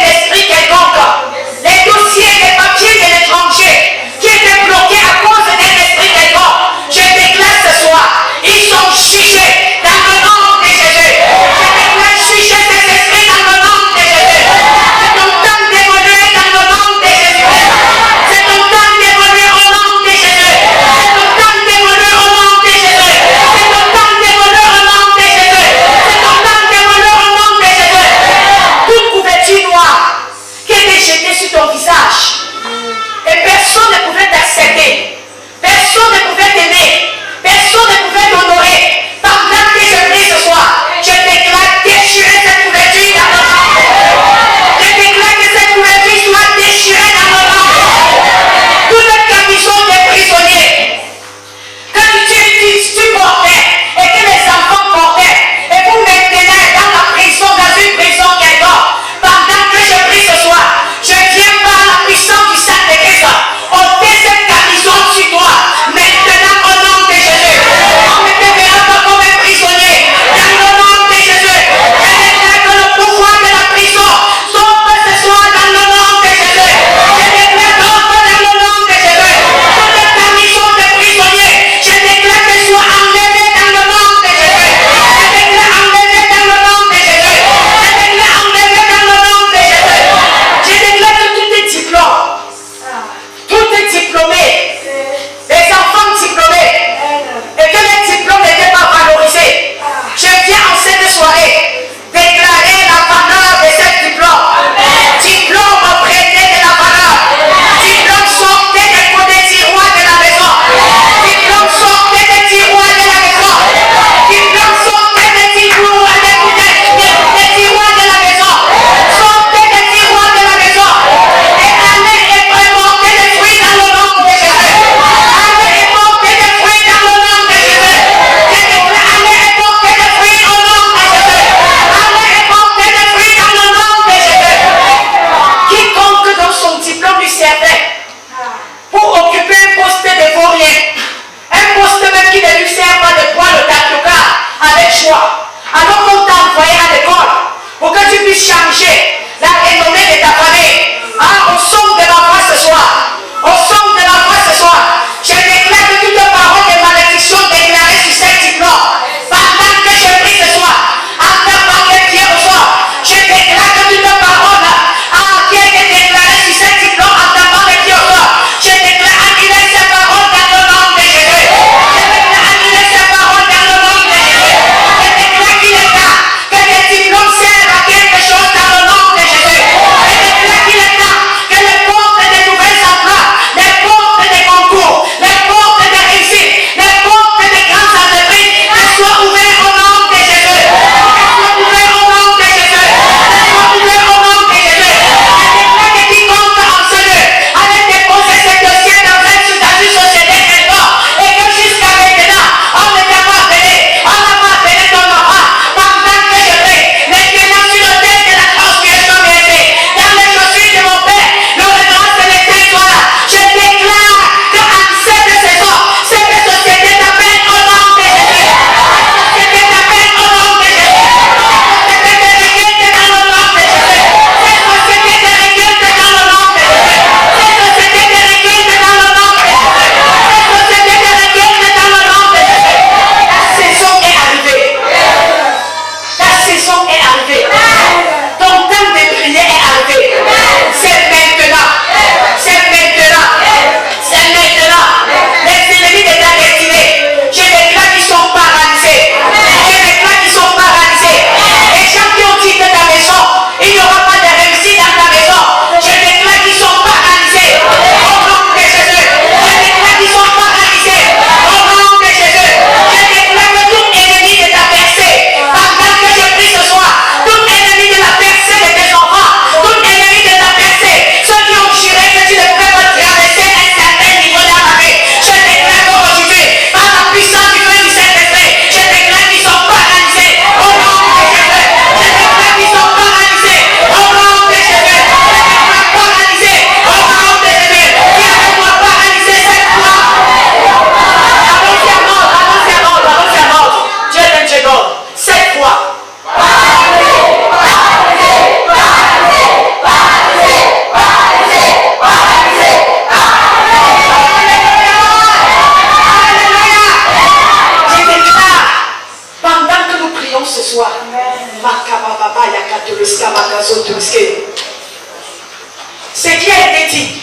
ce qui a été dit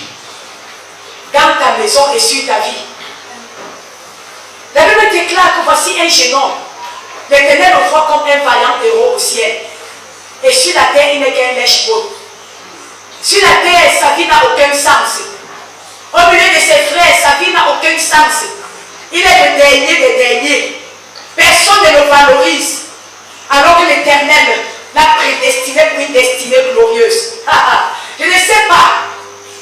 dans ta maison et sur ta vie. La Bible déclare que voici un jeune homme. L'Éternel le voit comme un vaillant héros au ciel. Et sur la terre, il n'est qu'un lèche-beau. Sur la terre, sa vie n'a aucun sens. Au milieu de ses frères, sa vie n'a aucun sens. Il est le dernier des derniers. Personne ne le valorise. Alors que l'Éternel l'a prédestiné pour une destinée glorieuse. Je ne sais pas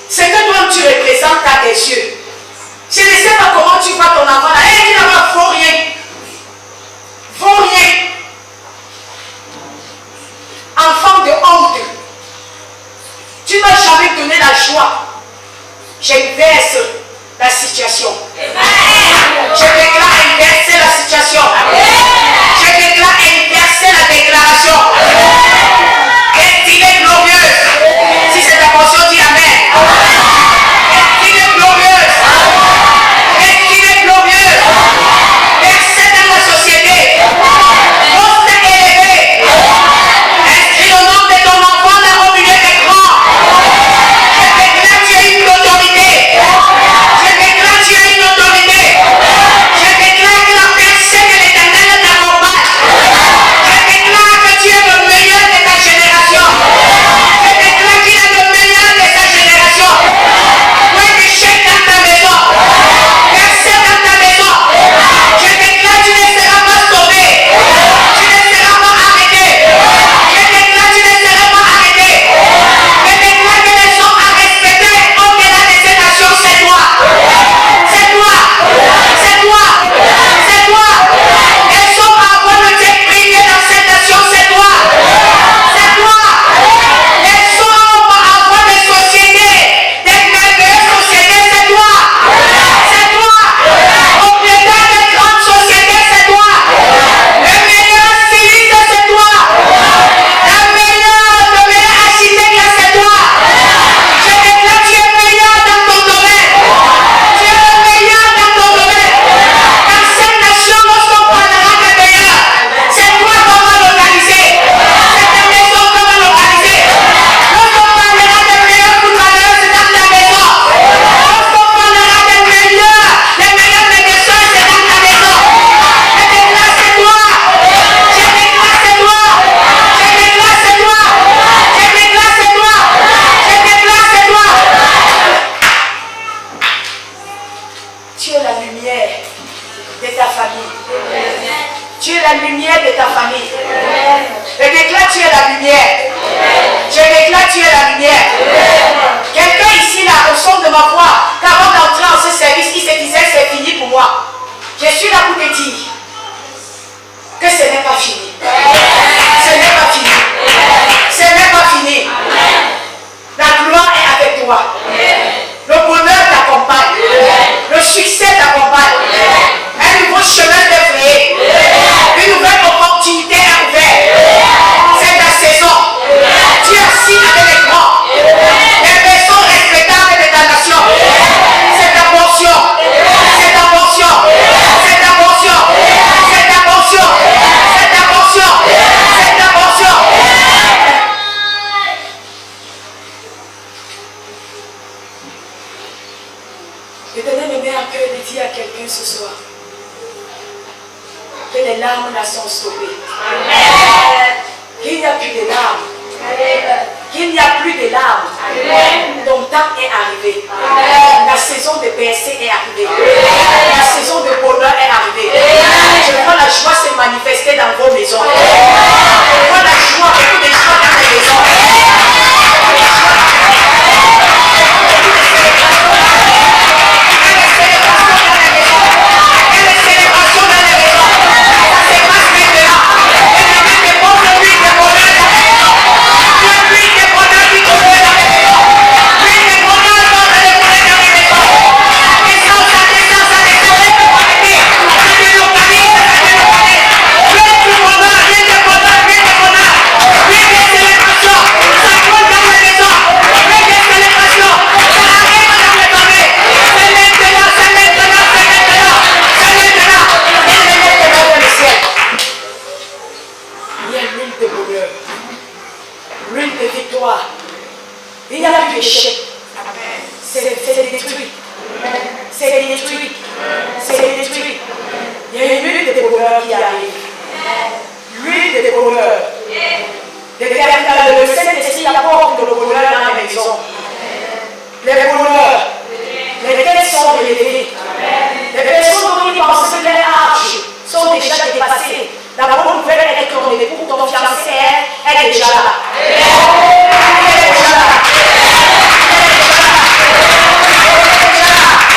ce que toi tu représentes à tes yeux. Je ne sais pas comment tu vois ton enfant là. Et il n'a faut rien. Faut rien. Enfant de honte. Tu n'as jamais donné la joie. J'inverse la situation. Je déclare inverser la situation. Je déclare inverser la déclaration. Destinée glorieuse. Si c'est ta portion, dis Amen. Destinée glorieuse. Destinée glorieuse. Versée dans la société. Poste élevé. Inscris le nom de ton enfant là au milieu des grands. Je déclare tu as une autorité. Je déclare tu as une autorité. Je déclare que la personne de l'Éternel t'accompagne. Je déclare que tu es le meilleur de ta génération. Je déclare qu'il est le meilleur de sa génération. Point de chèque dans ta maison. Verset dans ta maison. Je déclare tu ne seras pas sauvé. Tu ne seras pas arrêté. Je déclare tu ne seras pas arrêté. Je déclare que les hommes à respecter au-delà de ces nations, c'est toi. C'est toi. C'est toi. C'est toi. Les hommes à avoir le Dieu privé dans cette nation, c'est toi. C'est toi. Les hommes à avoir des sociétés, des merveilleuses sociétés, c'est toi. C'est toi. Propriétaire des grandes sociétés, c'est toi. Le meilleur styliste, c'est toi. Le meilleur architecte, c'est toi. Je déclare tu es meilleur dans ton domaine. Tu es le meilleur dans ton domaine. Dans cette nation, lorsqu'on parlera de meilleur, c'est toi qu'on va localiser. C'est ta maison qu'on va localiser. Lorsqu'on parlera de meilleur pour travailler, c'est dans ta maison. Lorsqu'on parlera de meilleur, les meilleurs négociants, c'est dans ta maison. Je déclare c'est toi. Je déclare c'est toi. Je déclare c'est toi. Je déclare c'est toi. Je déclare c'est toi. Tu es la lumière de ta famille. Tu es la lumière de ta famille. Je déclare tu es la lumière. Je déclare tu es la lumière. Quelqu'un ici là, au son de ma voix, qu'avant d'entrer en ce service, il se disait c'est fini pour moi. Je suis là pour te dire que ce n'est pas fini. Ce n'est pas fini. Ce n'est pas fini. La gloire est avec toi. Le bonheur t'accompagne. Le succès t'accompagne. Un nouveau chemin t'est frayé. Une nouvelle opportunité est ouverte. C'est ta saison. Tu es assis avec les grands. Les personnes respectables de ta nation. C'est ta portion. C'est ta portion. C'est ta portion. C'est ta portion. C'est ta portion. C'est ta portion. L'Éternel me met à cœur de dire à quelqu'un ce soir que les larmes là sont stoppées. Qu'il n'y a plus de larmes. Qu'il n'y a plus de larmes. Ton temps est arrivé. La saison de bercer est arrivée. La saison de bonheur est arrivée. Je vois la joie se manifester dans vos maisons. Je vois la joie, beaucoup de joie dans les maisons. Bonheur, c'est détruit. C'est détruit. Il y a une lutte des bonheurs qui arrive. L'huile des bonheurs. Le Saint-Esprit apporte le bonheur dans la maison. Les bonheurs. Les têtes sont élevées. Les personnes qui pensent que les arches sont déjà dépassées. La bonne nouvelle est que ton époux, ton fiancé, elle est déjà là. Elle est déjà là. Elle est déjà là. Elle est déjà là.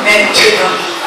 Maintenant,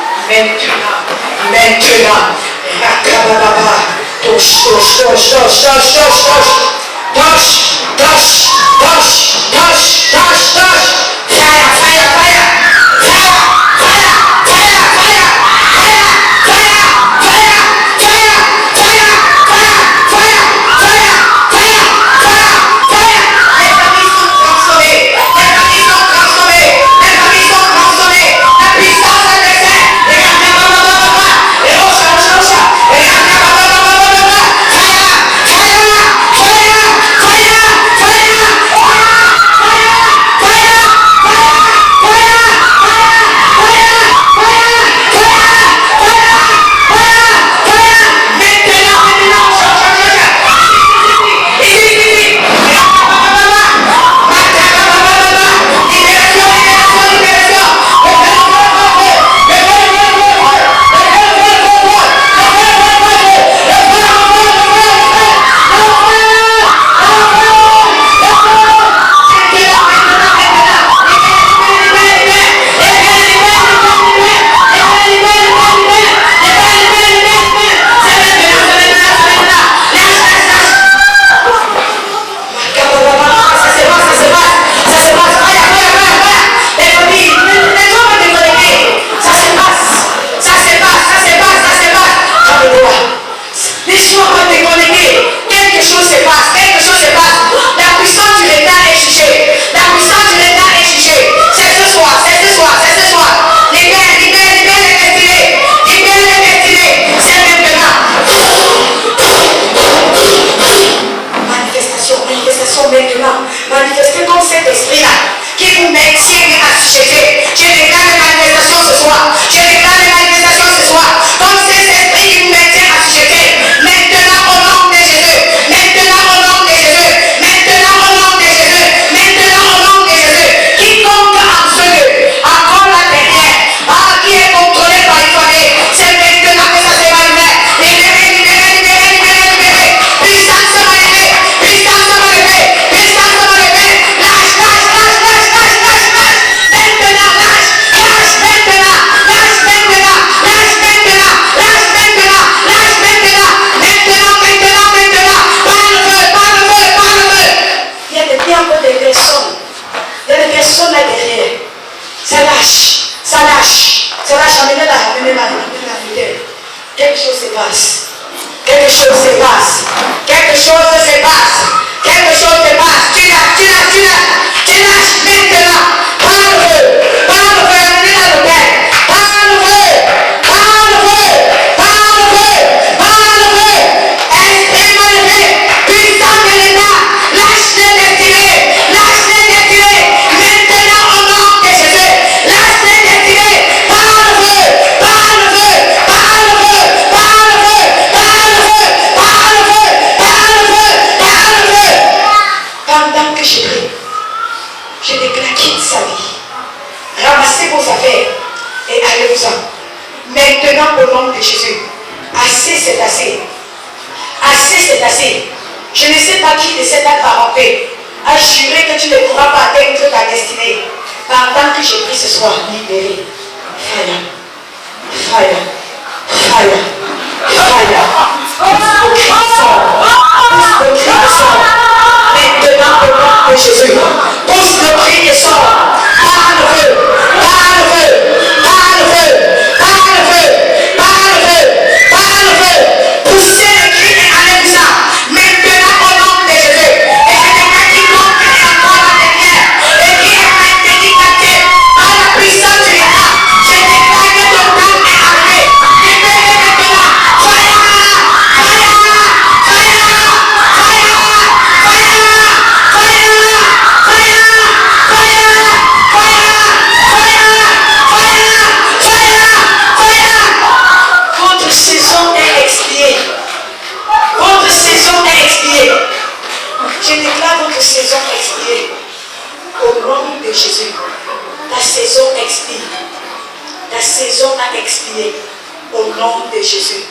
au nom de Jésus.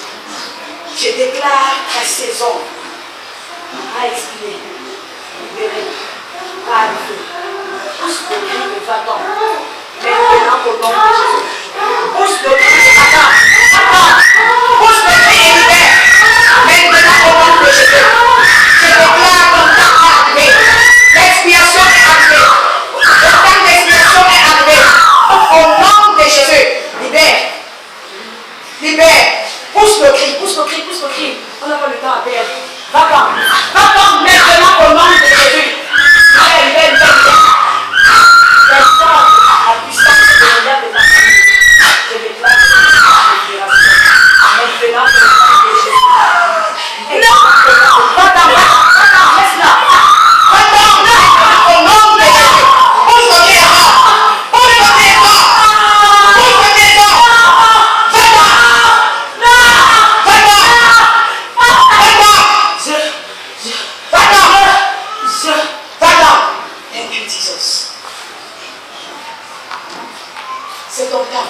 C'est ton temps.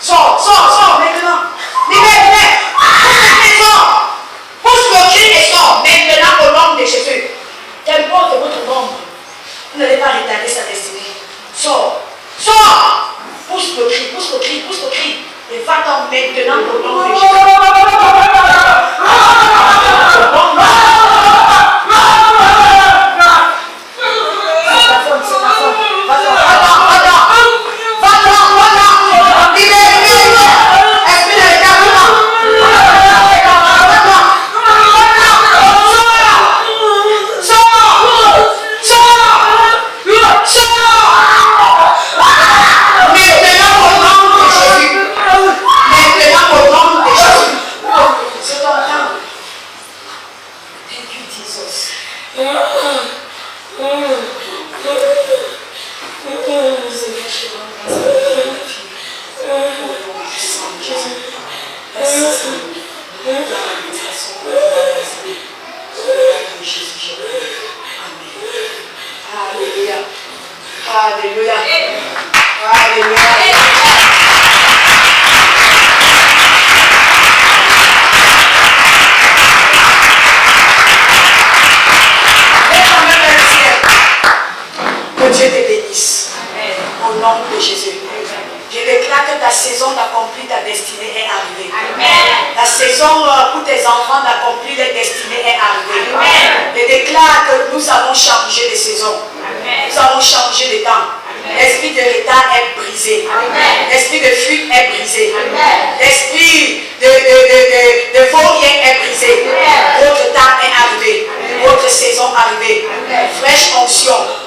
Sors maintenant. Libère. Sors. Pousse le cri et sors maintenant au nom de Jésus. Qu'importe votre nombre, vous n'allez pas retarder sa destinée. Sors. Pousse le cri. Et va-t'en maintenant au nom de Jésus. L'esprit de fuite est brisé. L'esprit de vaurien est brisé. Votre temps est arrivé. Votre saison est arrivée. Fraîche onction.